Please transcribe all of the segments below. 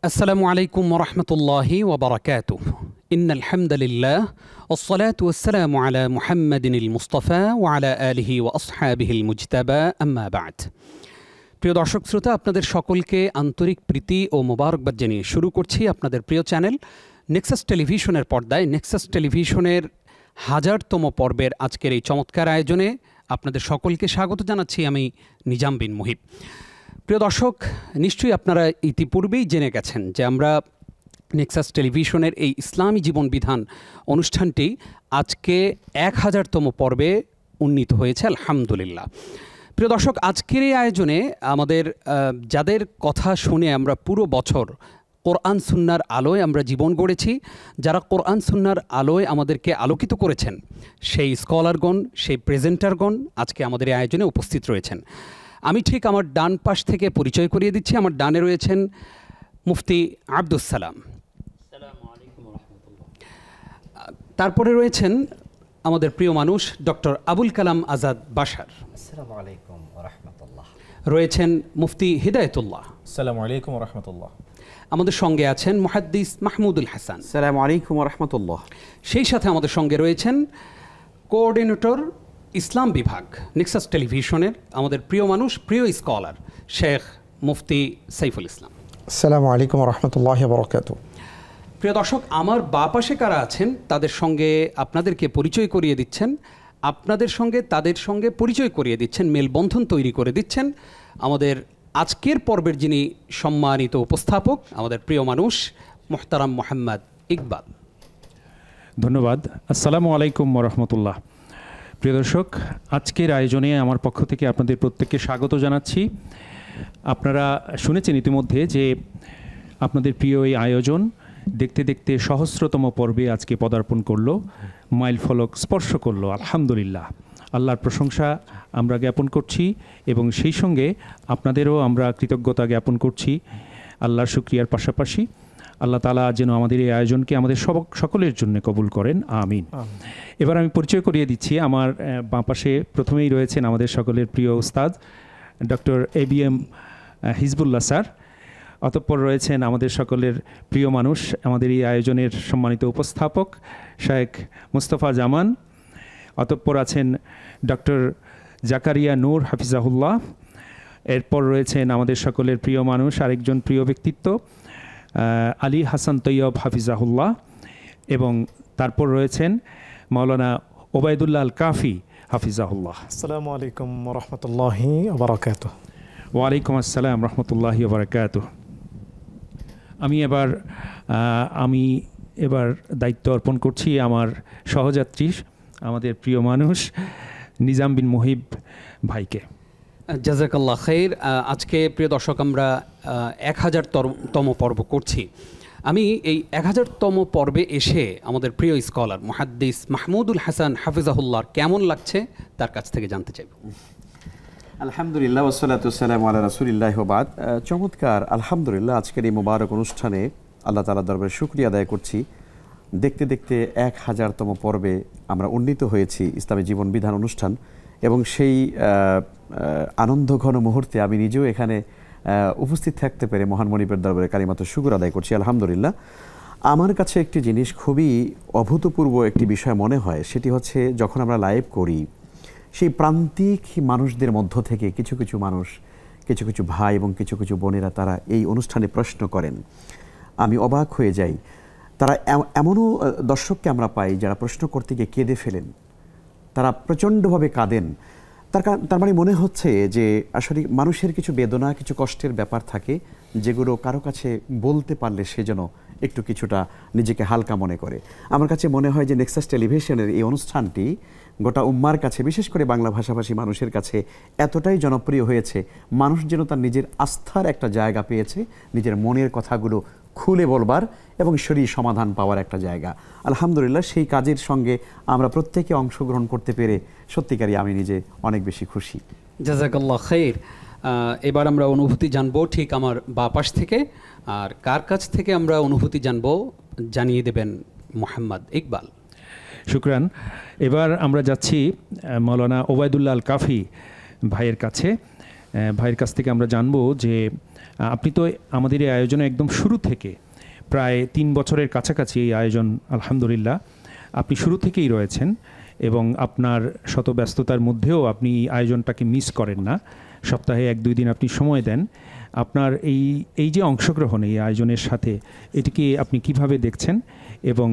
السلام عليكم ورحمة الله وبركاته. إن الحمد لله والصلاة والسلام على محمد المصطفى وعلى آله وأصحابه المجتبى أما بعد. প্রিয় দর্শক শ্রোতা, আপনাদের সকলকে আন্তরিক প্রীতি ও মোবারকবাদ জানিয়ে শুরু করছি আপনাদের প্রিয় চ্যানেল নেক্সাস টেলিভিশনের পর্দায় নেক্সাস টেলিভিশনের 1000তম পর্বের আজকের এই চমৎকার আয়োজনে আপনাদের সকলকে স্বাগত জানাচ্ছি আমি নিজাম বিন মুহিব। প্রিয় দর্শক, নিশ্চয়ই আপনারা ইতিপূর্বেই জেনে গেছেন যে আমরা নেক্সাস টেলিভিশনের এই ইসলামী জীবন বিধান অনুষ্ঠানটি আজকে 1000তম পর্বে উন্নীত হয়েছে, আলহামদুলিল্লাহ। প্রিয় দর্শক, আজকের এই আয়োজনে আমাদের যাদের কথা শুনে আমরা পুরো বছর কোরআন সুন্নাহর আলোয় আমরা জীবন গড়েছি, যারা কোরআন সুন্নাহর আলোয় আমাদেরকে আলোকিত করেছেন, সেই স্কলারগণ, সেই প্রেজেন্টারগণ আজকে আমাদের এই আয়োজনে উপস্থিত রয়েছেন। আমি ঠিক আমার ডান পাশ থেকে পরিচয় করিয়ে দিচ্ছি। আমার ডানে রয়েছেন মুফতি আব্দুস সালাম, তারপরে রয়েছেন আমাদের প্রিয় মানুষ ডক্টর আবুল কালাম আজাদ বাশার, রয়েছেন মুফতি হিদায়তুল্লাহ, আসসালামু আলাইকুম ওয়া রাহমাতুল্লাহ। আমাদের সঙ্গে আছেন মুহাদ্দিস মাহমুদুল হাসান, আসসালামু আলাইকুম ওয়া রাহমাতুল্লাহ। সেই সাথে আমাদের সঙ্গে রয়েছেন কোঅর্ডিনেটর ইসলাম বিভাগ নেক্সাস টেলিভিশনের আমাদের প্রিয় মানুষ, প্রিয় স্কলার শেখ মুফতি সাইফুল ইসলাম। আসসালামু আলাইকুম ওয়া রাহমাতুল্লাহি ওয়া বারাকাতুহু। প্রিয় দর্শক, আমার বাঁ পাশে কারা আছেন তাদের সঙ্গে আপনাদেরকে পরিচয় করিয়ে দিচ্ছেন, আপনাদের সঙ্গে তাদের সঙ্গে পরিচয় করিয়ে দিচ্ছেন, মেলবন্ধন তৈরি করে দিচ্ছেন আমাদের আজকের পর্বের যিনি সম্মানিত উপস্থাপক, আমাদের প্রিয় মানুষ মুহতারাম মোহাম্মদ ইকবাল। ধন্যবাদ। আসসালামু আলাইকুম ওয়া রাহমাতুল্লাহ। প্রিয় দর্শক, আজকের আয়োজনে আমার পক্ষ থেকে আপনাদের প্রত্যেককে স্বাগত জানাচ্ছি। আপনারা শুনেছেন ইতিমধ্যে যে আপনাদের প্রিয় এই আয়োজন দেখতে দেখতে সহস্রতম পর্বে আজকে পদার্পণ করলো, মাইল ফলক স্পর্শ করলো। আলহামদুলিল্লাহ, আল্লাহর প্রশংসা আমরা জ্ঞাপন করছি এবং সেই সঙ্গে আপনাদেরও আমরা কৃতজ্ঞতা জ্ঞাপন করছি আল্লাহর শুকরিয়ার পাশাপাশি। আল্লাহ তাআলা যেন আমাদের এই আয়োজনকে আমাদের সকলের জন্য কবুল করেন, আমিন। এবার আমি পরিচয় করিয়ে দিচ্ছি। আমার বাঁ পাশে প্রথমেই রয়েছেন আমাদের সকলের প্রিয় উস্তাদ ডক্টর ABM হিজবুল্লাহ স্যার, অতঃপর রয়েছেন আমাদের সকলের প্রিয় মানুষ, আমাদের এই আয়োজনের সম্মানিত উপস্থাপক শেখ মুস্তফা জামান, অতঃপর আছেন ডক্টর জাকারিয়া নূর হাফিজাহুল্লাহ, এরপর রয়েছেন আমাদের সকলের প্রিয় মানুষ আরেকজন প্রিয় ব্যক্তিত্ব আলী হাসান তৈয়ব হাফিজাহুল্লাহ, এবং তারপর রয়েছেন মাওলানা ওবায়দুল্লাহ আল কাফি হাফিজাহুল্লাহ। আসসালামু আলাইকুম ওয়া রাহমাতুল্লাহি ওয়া বারাকাতুহু। ওয়া আলাইকুম আসসালাম রাহমাতুল্লাহি ওয়া বারাকাতুহু। আমি এবার দায়িত্ব অর্পণ করছি আমার সহযাত্রী, আমাদের প্রিয় মানুষ নিজাম বিন মুহিব ভাইকে। জাযাকাল্লাহ খাইর। আজকে প্রিয় দর্শক আমরা 1000তম পর্ব করছি। আমি এই 1000তম পর্বে এসে আমাদের প্রিয় স্কলার মুহাদ্দিস মাহমুদুল হাসান হাফিজাহুল্লাহর কেমন লাগছে তার কাছ থেকে জানতে চাইব। আলহামদুলিল্লাহ ওয়াসসালাতু ওয়াসসালামু আলা রাসূলিল্লাহি ওয়া বাদ। চমৎকার, আলহামদুলিল্লাহ। আজকের এই মোবারক অনুষ্ঠানে আল্লাহ তাআলার দরবারে শুকরিয়া আদায় করছি। দেখতে দেখতে 1000তম পর্বে আমরা উন্নীত হয়েছি ইসলামী জীবন বিধান অনুষ্ঠান, এবং সেই আনন্দঘন মুহূর্তে আমি নিজেও এখানে উপস্থিত থাকতে পেরে মহান মনিবের দরবারে কালিমাত শুকর আদায় করছি, আলহামদুলিল্লাহ। আমার কাছে একটি জিনিস খুবই অভূতপূর্ব একটি বিষয় মনে হয়, সেটি হচ্ছে যখন আমরা লাইভ করি, সেই প্রান্তিক মানুষদের মধ্য থেকে কিছু কিছু মানুষ, কিছু কিছু ভাই এবং কিছু কিছু বোনেরা তারা এই অনুষ্ঠানে প্রশ্ন করেন, আমি অবাক হয়ে যাই। তারা এমনও দর্শককে আমরা পাই যারা প্রশ্ন করতে গিয়ে কেঁদে ফেলেন, তারা প্রচণ্ডভাবে কাঁদেন। তার মানে মনে হচ্ছে যে আসলে মানুষের কিছু বেদনা, কিছু কষ্টের ব্যাপার থাকে যেগুলো কারো কাছে বলতে পারলে সে যেন একটু কিছুটা নিজেকে হালকা মনে করে। আমার কাছে মনে হয় যে নেক্সাস টেলিভিশনের এই অনুষ্ঠানটি গোটা উম্মার কাছে, বিশেষ করে বাংলা ভাষাভাষী মানুষের কাছে এতটাই জনপ্রিয় হয়েছে, মানুষ যেন তার নিজের আস্থার একটা জায়গা পেয়েছে, নিজের মনের কথাগুলো খুলে বলবার এবং শরীর সমাধান পাওয়ার একটা জায়গা। আলহামদুলিল্লাহ, সেই কাজের সঙ্গে আমরা প্রত্যেকে অংশগ্রহণ করতে পেরে সত্যিকারই আমি নিজে অনেক বেশি খুশি। জাযাকাল্লাহ খাইর। এবার আমরা অনুভূতি জানবো ঠিক আমার বাঁ পাশ থেকে, আর কার কাছ থেকে আমরা অনুভূতি জানবো জানিয়ে দেবেন মোহাম্মদ ইকবাল। শুকরান। এবার আমরা যাচ্ছি মাওলানা ওবায়দুল্লাহ আল কাফি ভাইয়ের কাছে। ভাইয়ের কাছ থেকে আমরা জানবো যে আপনি তো আমাদের এই আয়োজনে একদম শুরু থেকে প্রায় 3 বছরের কাছাকাছি এই আয়োজন, আলহামদুলিল্লাহ আপনি শুরু থেকেই রয়েছেন এবং আপনার শত ব্যস্ততার মধ্যেও আপনি এই আয়োজনটাকে মিস করেন না। সপ্তাহে 1-2 দিন আপনি সময় দেন। আপনার এই যে অংশগ্রহণ এই আয়োজনের সাথে, এটিকে আপনি কিভাবে দেখছেন? এবং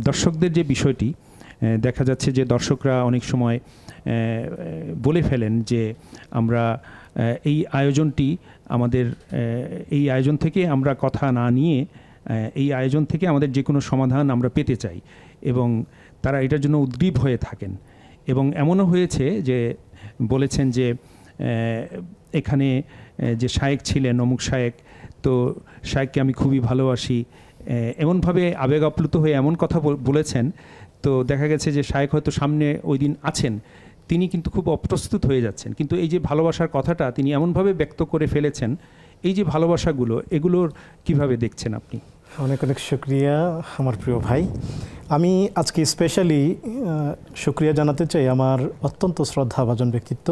দর্শকদের যে বিষয়টি দেখা যাচ্ছে যে দর্শকরা অনেক সময় বলে ফেলেন যে আমরা এই আয়োজনটি আমাদের এই আয়োজন থেকে আমরা কথা না নিয়ে এই আয়োজন থেকে আমাদের যে কোনো সমাধান আমরা পেতে চাই, এবং তারা এটার জন্য উদ্গ্রীব হয়ে থাকেন। এবং এমনও হয়েছে যে বলেছেন যে এখানে যে শায়েক ছিলেন অমুক শায়েক, তো শায়েককে আমি খুবই ভালোবাসি, এমনভাবে আবেগ আপ্লুত হয়ে এমন কথা বলেছেন। তো দেখা গেছে যে শায়েক হয়তো সামনে ওই দিন আছেন, তিনি কিন্তু খুব অপ্রস্তুত হয়ে যাচ্ছেন, কিন্তু এই যে ভালোবাসার কথাটা তিনি এমনভাবে ব্যক্ত করে ফেলেছেন। এই যে ভালোবাসাগুলো, এগুলোর কিভাবে দেখছেন আপনি? অনেক অনেক শুকরিয়া আমার প্রিয় ভাই। আমি আজকে স্পেশালি শুকরিয়া জানাতে চাই আমার অত্যন্ত শ্রদ্ধাভাজন ব্যক্তিত্ব,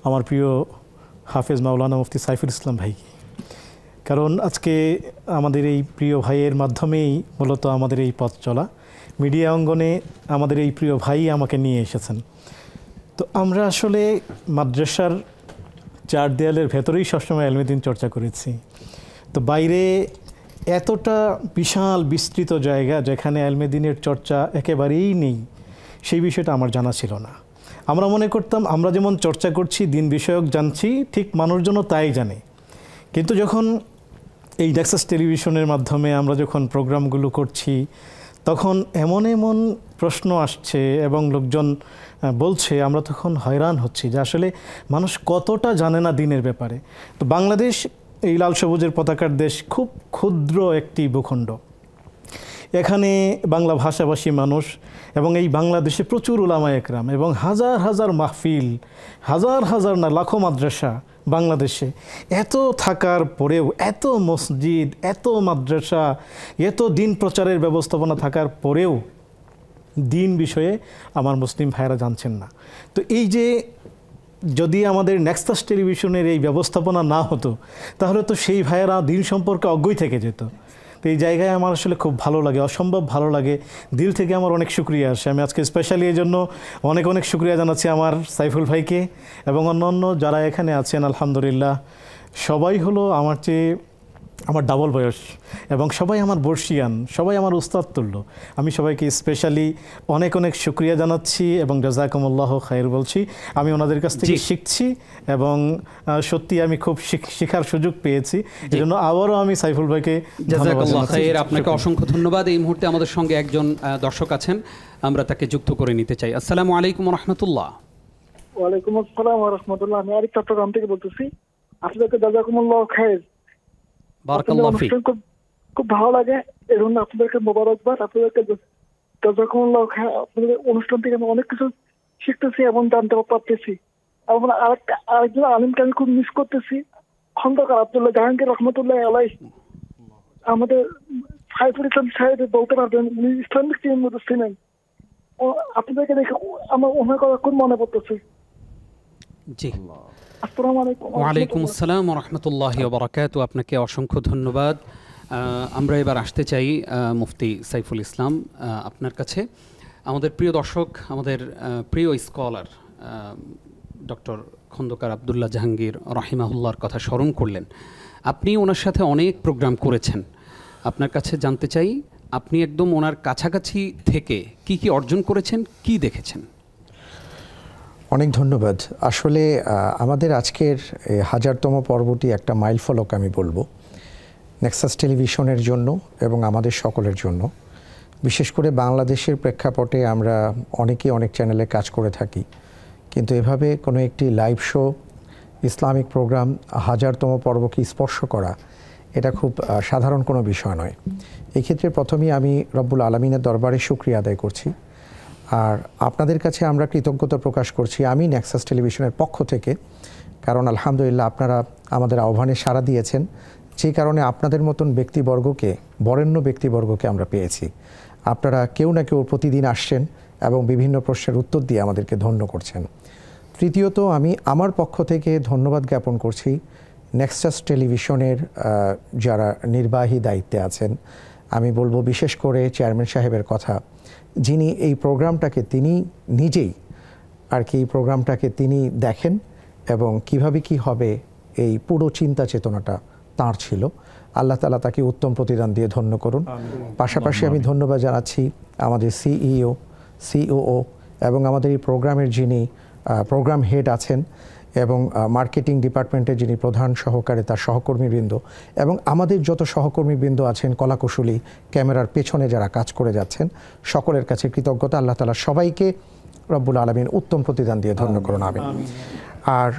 আমার প্রিয় হাফেজ মাওলানা মুফতি সাইফুল ইসলাম ভাই। কারণ আজকে আমাদের এই প্রিয় ভাইয়ের মাধ্যমেই মূলত আমাদের এই পথ চলা। মিডিয়া অঙ্গনে আমাদের এই প্রিয় ভাই আমাকে নিয়ে এসেছেন। তো আমরা আসলে মাদ্রাসার 4 দেয়ালের ভেতরেই সবসময় এলমেদিন চর্চা করেছি। তো বাইরে এতটা বিশাল বিস্তৃত জায়গা যেখানে এলমেদিনের চর্চা একেবারেই নেই, সেই বিষয়টা আমার জানা ছিল না। আমরা মনে করতাম আমরা যেমন চর্চা করছি, দিন বিষয়ক জানছি, ঠিক মানুষজনও তাই জানে। কিন্তু যখন এই নেক্সাস টেলিভিশনের মাধ্যমে আমরা যখন প্রোগ্রামগুলো করছি, তখন এমন এমন প্রশ্ন আসছে এবং লোকজন বলছে, আমরা তখন হয়রান হচ্ছি যে আসলে মানুষ কতটা জানে না দিনের ব্যাপারে। তো বাংলাদেশ এই লাল সবুজের পতাকার দেশ, খুব ক্ষুদ্র একটি ভূখণ্ড। এখানে বাংলা ভাষাভাষী মানুষ এবং এই বাংলাদেশে প্রচুর উলামা একরাম এবং হাজার হাজার মাহফিল, হাজার হাজার না লাখো মাদ্রাসা বাংলাদেশে। এত থাকার পরেও, এত মসজিদ, এত মাদ্রাসা, এত দিন প্রচারের ব্যবস্থাপনা থাকার পরেও দিন বিষয়ে আমার মুসলিম ভাইয়েরা জানছেন না। তো এই যে যদি আমাদের নেক্সাস টেলিভিশনের এই ব্যবস্থাপনা না হতো, তাহলে তো সেই ভাইয়েরা দিন সম্পর্কে অজ্ঞই থেকে যেত। তো এই জায়গায় আমার আসলে খুব ভালো লাগে, অসম্ভব ভালো লাগে, দিল থেকে আমার অনেক শুকরিয়া আসে। আমি আজকে স্পেশালি এই জন্য অনেক অনেক শুকরিয়া জানাচ্ছি আমার সাইফুল ভাইকে এবং অন্য যারা এখানে আছেন। আলহামদুলিল্লাহ সবাই হলো আমার চেয়ে আমার ডাবল বয়স এবং সবাই আমার বর্ষিয়ান, সবাই আমার উস্তাদ তুল্য। আমি সবাইকে স্পেশালি অনেক অনেক শুকরিয়া জানাচ্ছি এবং জাযাকুমুল্লাহ খায়র বলছি। আমি ওনাদের কাছ থেকে শিখছি এবং সত্যি আমি খুব শেখার সুযোগ পেয়েছি। এই জন্য আবারও আমি সাইফুল ভাইকে জাযাকুল্লাহ খায়র, আপনাকে অসংখ্য ধন্যবাদ। এই মুহূর্তে আমাদের সঙ্গে একজন দর্শক আছেন, আমরা তাকে যুক্ত করে নিতে চাই। আসসালামু আলাইকুম ওয়া রাহমাতুল্লাহ। ওয়ালাইকুম আসসালাম ওয়া রাহমাতুল্লাহ। আমি আরিফ চট্টগ্রাম থেকে বলতেছি। আপনাকে জাযাকুমুল্লাহ খায়র। বারাকাল্লাহু ফিক। খুব ভালো লাগে, এর জন্য আপনাদেরকে মোবারকবাদ। আপনাদেরকে জাযাকুমুল্লাহ খায়র। আপনাদের অনুষ্ঠান থেকে আমি অনেক কিছু শিখতেছি এবং জানতে পারতেছি। এবং আরেকজন আলিমকে আমি খুব মিস করতেছি, খন্দকার আব্দুল্লাহ জাহাঙ্গীর রহমতুল্লাহ আলাইহি। আমাদের সাইফুল ইসলাম সাহেব বলতে পারবেন, উনি ইসলামিক টিমের মধ্যে ছিলেন। আপনাদেরকে দেখে আমার ওনার কথা খুব মনে পড়তেছে। জি, আসসালামু আলাইকুম। ওয়ালাইকুম আসসালাম ওয়া রাহমাতুল্লাহি ওয়া বারাকাতুহু। আপনাকে অসংখ্য ধন্যবাদ। আমরা এবার আসতে চাই মুফতি সাইফুল ইসলাম আপনার কাছে। আমাদের প্রিয় দর্শক, আমাদের প্রিয় স্কলার ডক্টর খন্দকার আব্দুল্লাহ জাহাঙ্গীর রাহিমাহুল্লাহর কথা স্মরণ করলেন। আপনি ওনার সাথে অনেক প্রোগ্রাম করেছেন। আপনার কাছে জানতে চাই, আপনি একদম ওনার কাছাকাছি থেকে কি কি অর্জন করেছেন, কি দেখেছেন? অনেক ধন্যবাদ। আসলে আমাদের আজকের 1000তম পর্বটি একটা মাইল ফলক আমি বলবো নেক্সাস টেলিভিশনের জন্য এবং আমাদের সকলের জন্য। বিশেষ করে বাংলাদেশের প্রেক্ষাপটে আমরা অনেকেই অনেক চ্যানেলে কাজ করে থাকি, কিন্তু এভাবে কোনো একটি লাইভ শো, ইসলামিক প্রোগ্রাম 1000তম পর্বকে স্পর্শ করা, এটা খুব সাধারণ কোনো বিষয় নয়। এক্ষেত্রে প্রথমেই আমি রব্বুল আলামিনের দরবারে শুকরিয়া আদায় করছি, আর আপনাদের কাছে আমরা কৃতজ্ঞতা প্রকাশ করছি আমি নেক্সাস টেলিভিশনের পক্ষ থেকে। কারণ আলহামদুলিল্লাহ আপনারা আমাদের আহ্বানে সাড়া দিয়েছেন, যে কারণে আপনাদের মতন ব্যক্তিবর্গকে, বরেণ্য ব্যক্তিবর্গকে আমরা পেয়েছি। আপনারা কেউ না কেউ প্রতিদিন আসছেন এবং বিভিন্ন প্রশ্নের উত্তর দিয়ে আমাদেরকে ধন্য করছেন। তৃতীয়ত আমি আমার পক্ষ থেকে ধন্যবাদ জ্ঞাপন করছি নেক্সাস টেলিভিশনের যারা নির্বাহী দায়িত্বে আছেন। আমি বলবো বিশেষ করে চেয়ারম্যান সাহেবের কথা, যিনি এই প্রোগ্রামটাকে তিনি নিজেই আর কি এই প্রোগ্রামটাকে তিনি দেখেন এবং কিভাবে কি হবে এই পুরো চিন্তা চেতনাটা তাঁর ছিল। আল্লাহ তাআলা তাকে উত্তম প্রতিদান দিয়ে ধন্য করুন। পাশাপাশি আমি ধন্যবাদ জানাচ্ছি আমাদের সিইও, সিওও এবং আমাদের এই প্রোগ্রামের যিনি প্রোগ্রাম হেড আছেন এবং মার্কেটিং ডিপার্টমেন্টের যিনি প্রধান সহকারী তার সহকর্মীবৃন্দ এবং আমাদের যত সহকর্মীবৃন্দ আছেন, কলাকুশলী, ক্যামেরার পেছনে যারা কাজ করে যাচ্ছেন, সকলের কাছে কৃতজ্ঞতা। আল্লাহ তাআলা সবাইকে রব্বুল আলামিন উত্তম প্রতিদান দিয়ে ধন্য করুন, আমিন। আর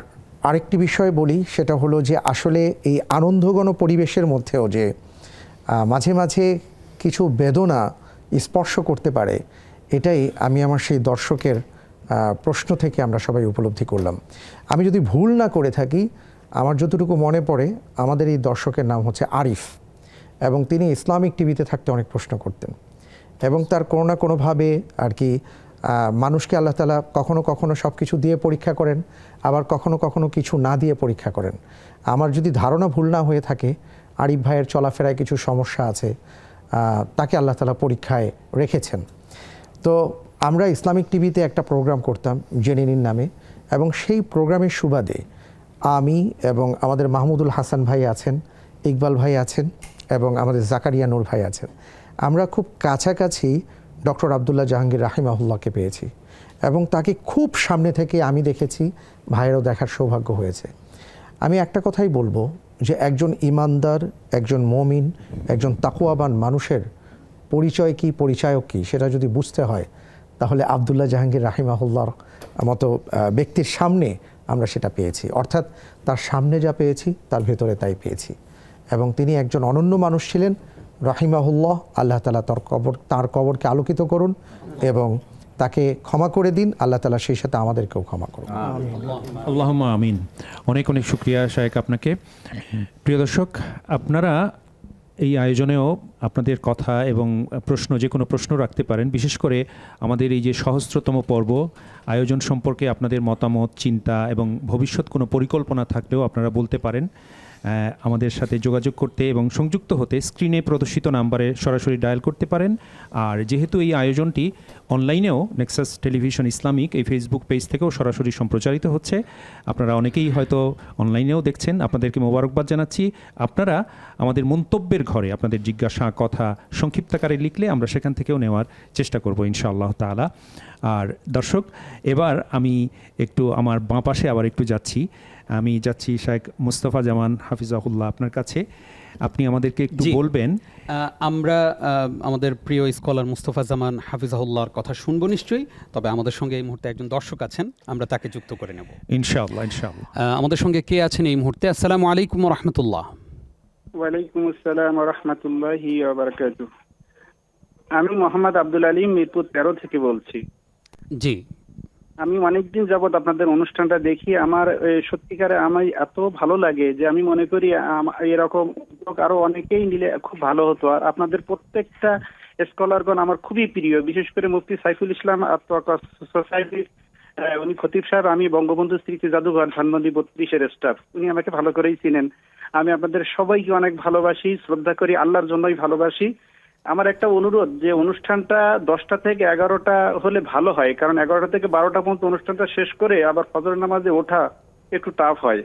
আরেকটি বিষয় বলি, সেটা হলো যে আসলে এই আনন্দঘন পরিবেশের মধ্যেও যে মাঝে মাঝে কিছু বেদনা স্পর্শ করতে পারে, এটাই আমি আমার সেই দর্শকের প্রশ্ন থেকে আমরা সবাই উপলব্ধি করলাম। আমি যদি ভুল না করে থাকি, আমার যতটুকু মনে পড়ে আমাদের এই দর্শকের নাম হচ্ছে আরিফ, এবং তিনি ইসলামিক টিভিতে থাকতে অনেক প্রশ্ন করতেন এবং তার কোনো না কোনোভাবে আর কি মানুষকে আল্লাহ তাআলা কখনো কখনো সব কিছু দিয়ে পরীক্ষা করেন, আবার কখনো কখনো কিছু না দিয়ে পরীক্ষা করেন। আমার যদি ধারণা ভুল না হয়ে থাকে, আরিফ ভাইয়ের চলাফেরায় কিছু সমস্যা আছে, তাকে আল্লাহ তাআলা পরীক্ষায় রেখেছেন। তো আমরা ইসলামিক টিভিতে একটা প্রোগ্রাম করতাম জেনিনির নামে, এবং সেই প্রোগ্রামের সুবাদে আমি এবং আমাদের মাহমুদুল হাসান ভাই আছেন, ইকবাল ভাই আছেন এবং আমাদের জাকারিয়া নূর ভাই আছেন, আমরা খুব কাছাকাছি ডক্টর আবদুল্লাহ জাহাঙ্গীর রাহিমাহুল্লাহকে পেয়েছি এবং তাকে খুব সামনে থেকে আমি দেখেছি, ভাইয়েরও দেখার সৌভাগ্য হয়েছে। আমি একটা কথাই বলবো যে একজন ইমানদার, একজন মুমিন, একজন তাকওয়াবান মানুষের পরিচয় কি, পরিচায়ক কি, সেটা যদি বুঝতে হয় তাহলে আবদুল্লাহ জাহাঙ্গীর রাহিমাহুল্লাহর মতো ব্যক্তির সামনে আমরা সেটা পেয়েছি। অর্থাৎ তার সামনে যা পেয়েছি তার ভেতরে তাই পেয়েছি, এবং তিনি একজন অনন্য মানুষ ছিলেন রাহিমাহুল্লাহ। আল্লাহ তাআলা তার কবরকে আলোকিত করুন এবং তাকে ক্ষমা করে দিন। আল্লাহ তাআলা সেই সাথে আমাদেরকেও ক্ষমা করুন। আল্লাহুম্মা আমিন। অনেক অনেক শুকরিয়া শায়েখ আপনাকে। প্রিয় দর্শক, আপনারা এই আয়োজনেও আপনাদের কথা এবং প্রশ্ন, যে কোনো প্রশ্ন রাখতে পারেন। বিশেষ করে আমাদের এই যে সহস্রতম পর্ব আয়োজন সম্পর্কে আপনাদের মতামত, চিন্তা এবং ভবিষ্যৎ কোনো পরিকল্পনা থাকলেও আপনারা বলতে পারেন। আমাদের সাথে যোগাযোগ করতে এবং সংযুক্ত হতে স্ক্রিনে প্রদর্শিত নাম্বারে সরাসরি ডায়াল করতে পারেন। আর যেহেতু এই আয়োজনটি অনলাইনেও নেক্সাস টেলিভিশন ইসলামিক এই ফেসবুক পেজ থেকেও সরাসরি সম্প্রচারিত হচ্ছে, আপনারা অনেকেই হয়তো অনলাইনেও দেখছেন, আপনাদেরকে মোবারকবাদ জানাচ্ছি। আপনারা আমাদের মন্তব্যের ঘরে আপনাদের জিজ্ঞাসা, কথা সংক্ষিপ্তাকারে লিখলে আমরা সেখান থেকেও নেওয়ার চেষ্টা করব ইনশাআল্লাহ তাআলা। আর দর্শক, এবার আমি একটু আমার বাঁ পাশে আবার একটু যাচ্ছি, আমি যাচ্ছি শায়েখ মুস্তাফা জামান হাফিজাহুল্লাহ আপনার কাছে। আপনি আমাদেরকে একটু বলবেন। আমরা আমাদের প্রিয় স্কলার মুস্তাফা জামান হাফিজাহুল্লাহর কথা শুনবো নিশ্চয়ই, তবে আমাদের সঙ্গে এই মুহূর্তে একজন দর্শক আছেন, আমরা তাকে যুক্ত করে নেব ইনশাআল্লাহ। ইনশাআল্লাহ আমাদের সঙ্গে কে আছেন এই মুহূর্তে? আসসালামু আলাইকুম ওয়া রাহমাতুল্লাহ। ওয়ালাইকুম আসসালাম ওয়া রাহমাতুল্লাহি ওয়া বারাকাতুহু। আমি মোহাম্মদ আব্দুল আলিম, মিরপুর 13 থেকে বলছি। জি, আমি অনেকদিন যাবত আপনাদের অনুষ্ঠানটা দেখি। আমার সত্যিকারে আমার এত ভালো লাগে যে আমি মনে করি এরকম উদ্যোগ আরো অনেকেই নিলে খুব ভালো হতো। আর আপনাদের প্রত্যেকটা স্কলারগণ আমার খুবই প্রিয়, বিশেষ করে মুফতি সাইফুল ইসলাম সোসাইটির উনি খতিব সাহেব, আমি বঙ্গবন্ধু স্মৃতি জাদুঘর ধানমন্ডি 32-এর স্টাফ, উনি আমাকে ভালো করেই চিনেন। আমি আপনাদের সবাইকে অনেক ভালোবাসি, শ্রদ্ধা করি, আল্লাহর জন্যই ভালোবাসি। আমার একটা অনুরোধ যে অনুষ্ঠানটা 10টা থেকে 11টা হলে ভালো হয়, কারণ 11টা থেকে 12টা পর্যন্ত অনুষ্ঠানটা শেষ করে আবার ফজরের নামাজে ওঠা একটু টাফ হয়।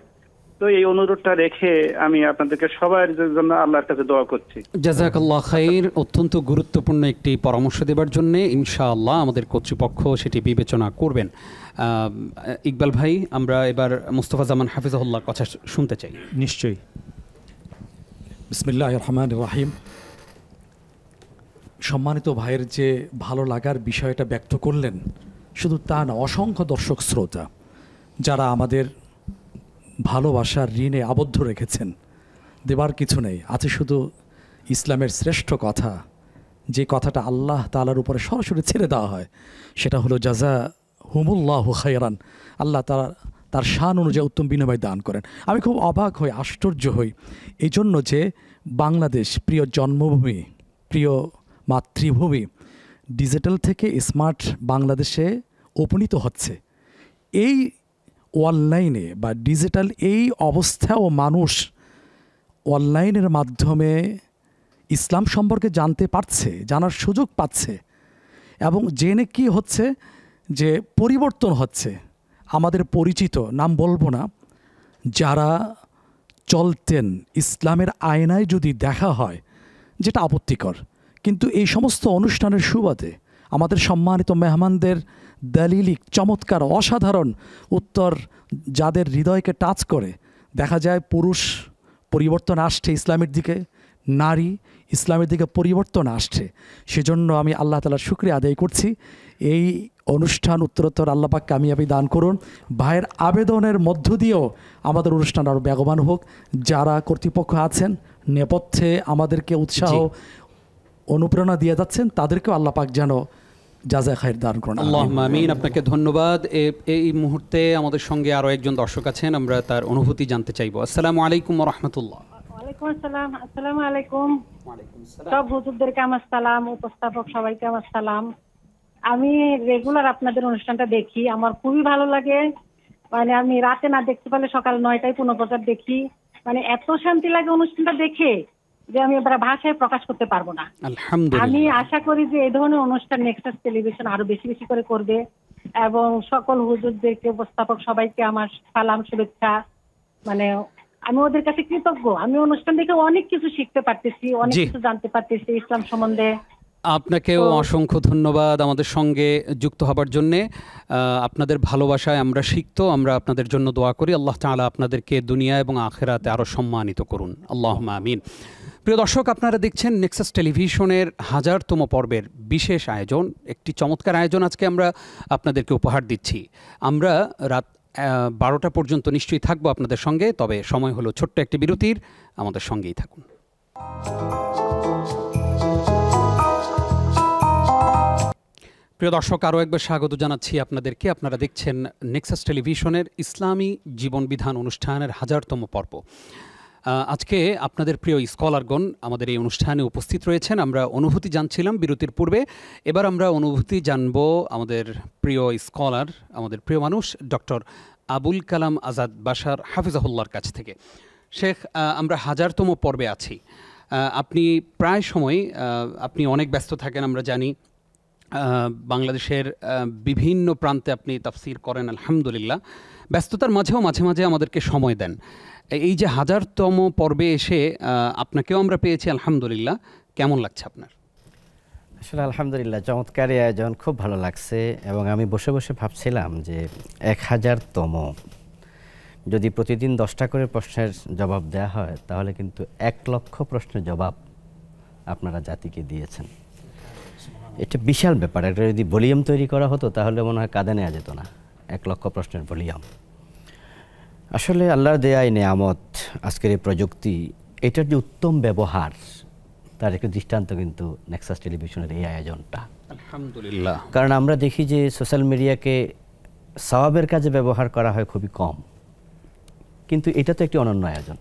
তো এই অনুরোধটা রেখে আমি আপনাদেরকে সবার জন্য আল্লাহর কাছে দোয়া করছি। জাযাকাল্লাহ খাইর। অত্যন্ত গুরুত্বপূর্ণ একটি পরামর্শ দেবার জন্য ইনশাআল্লাহ আমাদের কর্তৃপক্ষ সেটি বিবেচনা করবেন। ইকবাল ভাই, আমরা এবার মুস্তাফা জামান হাফিজাহুল্লাহর কথা শুনতে চাই। নিশ্চয়ই। বিসমিল্লাহির রহমানির রহিম। সম্মানিত ভাইয়ের যে ভালো লাগার বিষয়টা ব্যক্ত করলেন, শুধু তা না, অসংখ্য দর্শক শ্রোতা যারা আমাদের ভালোবাসার ঋণে আবদ্ধ রেখেছেন, দেবার কিছু নেই, আছে শুধু ইসলামের শ্রেষ্ঠ কথা, যে কথাটা আল্লাহ তাআলার উপরে সরাসরি ছেড়ে দেওয়া হয়, সেটা হলো জাযা হুমুল্লাহু খায়রান। আল্লাহ তার শান অনুযায়ী উত্তম বিনিময় দান করেন। আমি খুব অবাক হই, আশ্চর্য হই এই জন্য যে বাংলাদেশ প্রিয় জন্মভূমি, প্রিয় মাতৃভূমি, ডিজিটাল থেকে স্মার্ট বাংলাদেশে উপনীত হচ্ছে। এই অনলাইনে বা ডিজিটাল এই অবস্থাও মানুষ অনলাইনের মাধ্যমে ইসলাম সম্পর্কে জানতে পারছে, জানার সুযোগ পাচ্ছে, এবং জেনে কি হচ্ছে যে পরিবর্তন হচ্ছে। আমাদের পরিচিত, নাম বলবো না, যারা চলতেন ইসলামের আয়নায় যদি দেখা হয়, যেটা আপত্তিকর, কিন্তু এই সমস্ত অনুষ্ঠানের সুবাদে আমাদের সম্মানিত মেহমানদের দলিলিক চমৎকার অসাধারণ উত্তর যাদের হৃদয়কে টাচ করে, দেখা যায় পুরুষ পরিবর্তন আসছে ইসলামের দিকে, নারী ইসলামের দিকে পরিবর্তন আসছে। সেজন্য আমি আল্লাহ তাআলার শুকরিয়া আদায় করছি। এই অনুষ্ঠান উত্তরোত্তর আল্লাহ পাক কামিয়াবি দান করুন। ভাইয়ের আবেদনের মধ্য দিয়েও আমাদের অনুষ্ঠান আরও বেগবান হোক। যারা কর্তৃপক্ষ আছেন নেপথ্যে আমাদেরকে উৎসাহ অনুপ্রেরণা দিয়ে যাচ্ছেন, তাদেরকেও আল্লাহ পাক যেন জাযা খায়ের দান করুন। আল্লাহুম্মা আমিন। আপনাকে ধন্যবাদ। এই মুহূর্তে আমাদের সঙ্গে আরও একজন দর্শক আছেন, আমরা তার অনুভূতি জানতে চাইব। আসসালামু আলাইকুম ওয়া রাহমাতুল্লাহ। ওয়ালাইকুম আসসালাম। আসসালামু আলাইকুম। সব হুজুরদেরকে আমার সালাম, উপস্থাপক সবাইকে আমার সালাম। আমি রেগুলার আপনাদের অনুষ্ঠানটা দেখি, আমার খুবই ভালো লাগে। মানে আমি রাতে না দেখতে পারলে সকাল 9টায় পুনঃপ্রচার দেখি। মানে এত শান্তি লাগে অনুষ্ঠানটা দেখে যে আমি এবার ভাষায় প্রকাশ করতে পারবো না। আলহামদুলিল্লাহ। আমি আশা করি যে এই ধরনের অনুষ্ঠান নেক্সাস টেলিভিশন আরো বেশি বেশি করে করবে, এবং সকল হুজুরদেরকে, উপস্থাপক সবাইকে আমার সালাম, শুভেচ্ছা। মানে আমি ওদের কাছে কৃতজ্ঞ। আমি অনুষ্ঠান দেখে অনেক কিছু শিখতে পারতেছি, অনেক কিছু জানতে পারতেছি ইসলাম সম্বন্ধে। আপনাকেও অসংখ্য ধন্যবাদ আমাদের সঙ্গে যুক্ত হবার জন্যে। আপনাদের ভালোবাসায় আমরা শিখত, আমরা আপনাদের জন্য দোয়া করি। আল্লাহ তাআলা আপনাদেরকে দুনিয়া এবং আখিরাতে আরও সম্মানিত করুন। আল্লাহুম্মা আমিন। প্রিয় দর্শক, আপনারা দেখছেন নেক্সাস টেলিভিশনের 1000তম পর্বের বিশেষ আয়োজন। একটি চমৎকার আয়োজন আজকে আমরা আপনাদেরকে উপহার দিচ্ছি। আমরা রাত 12টা পর্যন্ত নিশ্চয়ই থাকবো আপনাদের সঙ্গে, তবে সময় হলো ছোট্ট একটি বিরতির। আমাদের সঙ্গেই থাকুন। প্রিয় দর্শক, আরও একবার স্বাগত জানাচ্ছি আপনাদেরকে। আপনারা দেখছেন নেক্সাস টেলিভিশনের ইসলামী জীবনবিধান অনুষ্ঠানের 1000তম পর্ব। আজকে আপনাদের প্রিয় স্কলারগণ আমাদের এই অনুষ্ঠানে উপস্থিত রয়েছেন। আমরা অনুভূতি জানছিলাম বিরতির পূর্বে, এবার আমরা অনুভূতি জানব আমাদের প্রিয় স্কলার, আমাদের প্রিয় মানুষ ডক্টর আবুল কালাম আজাদ বাশার হাফিজাহুল্লাহর কাছ থেকে। শেখ, আমরা 1000তম পর্বে আছি। আপনি প্রায় সময়, আপনি অনেক ব্যস্ত থাকেন আমরা জানি, বাংলাদেশের বিভিন্ন প্রান্তে আপনি তাফসির করেন আলহামদুলিল্লাহ। ব্যস্ততার মাঝেও মাঝে মাঝে আমাদেরকে সময় দেন। এই যে 1000তম পর্বে এসে আপনাকেও আমরা পেয়েছি আলহামদুলিল্লাহ, কেমন লাগছে আপনার? আসলে আলহামদুলিল্লাহ চমৎকার আয়োজন, খুব ভালো লাগছে। এবং আমি বসে বসে ভাবছিলাম যে 1000তম যদি প্রতিদিন 10টা করে প্রশ্নের জবাব দেওয়া হয়, তাহলে কিন্তু 1 লক্ষ প্রশ্নের জবাব আপনারা জাতিকে দিয়েছেন। এটা বিশাল ব্যাপার। এটা যদি ভলিউম তৈরি করা হতো তাহলে মনে হয় কাঁধে নেওয়া যেত না 1 লক্ষ প্রশ্নের ভলিউম। আসলে আল্লাহর দেয়াই নেয়ামত আজকের এই প্রযুক্তি, এটার যে উত্তম ব্যবহার তার একটা দৃষ্টান্ত কিন্তু নেক্সাস টেলিভিশনের এই আয়োজনটা আলহামদুলিল্লাহ। কারণ আমরা দেখি যে সোশ্যাল মিডিয়াকে সওয়াবের কাজে ব্যবহার করা হয় খুবই কম, কিন্তু এটা তো একটি অনন্য আয়োজন।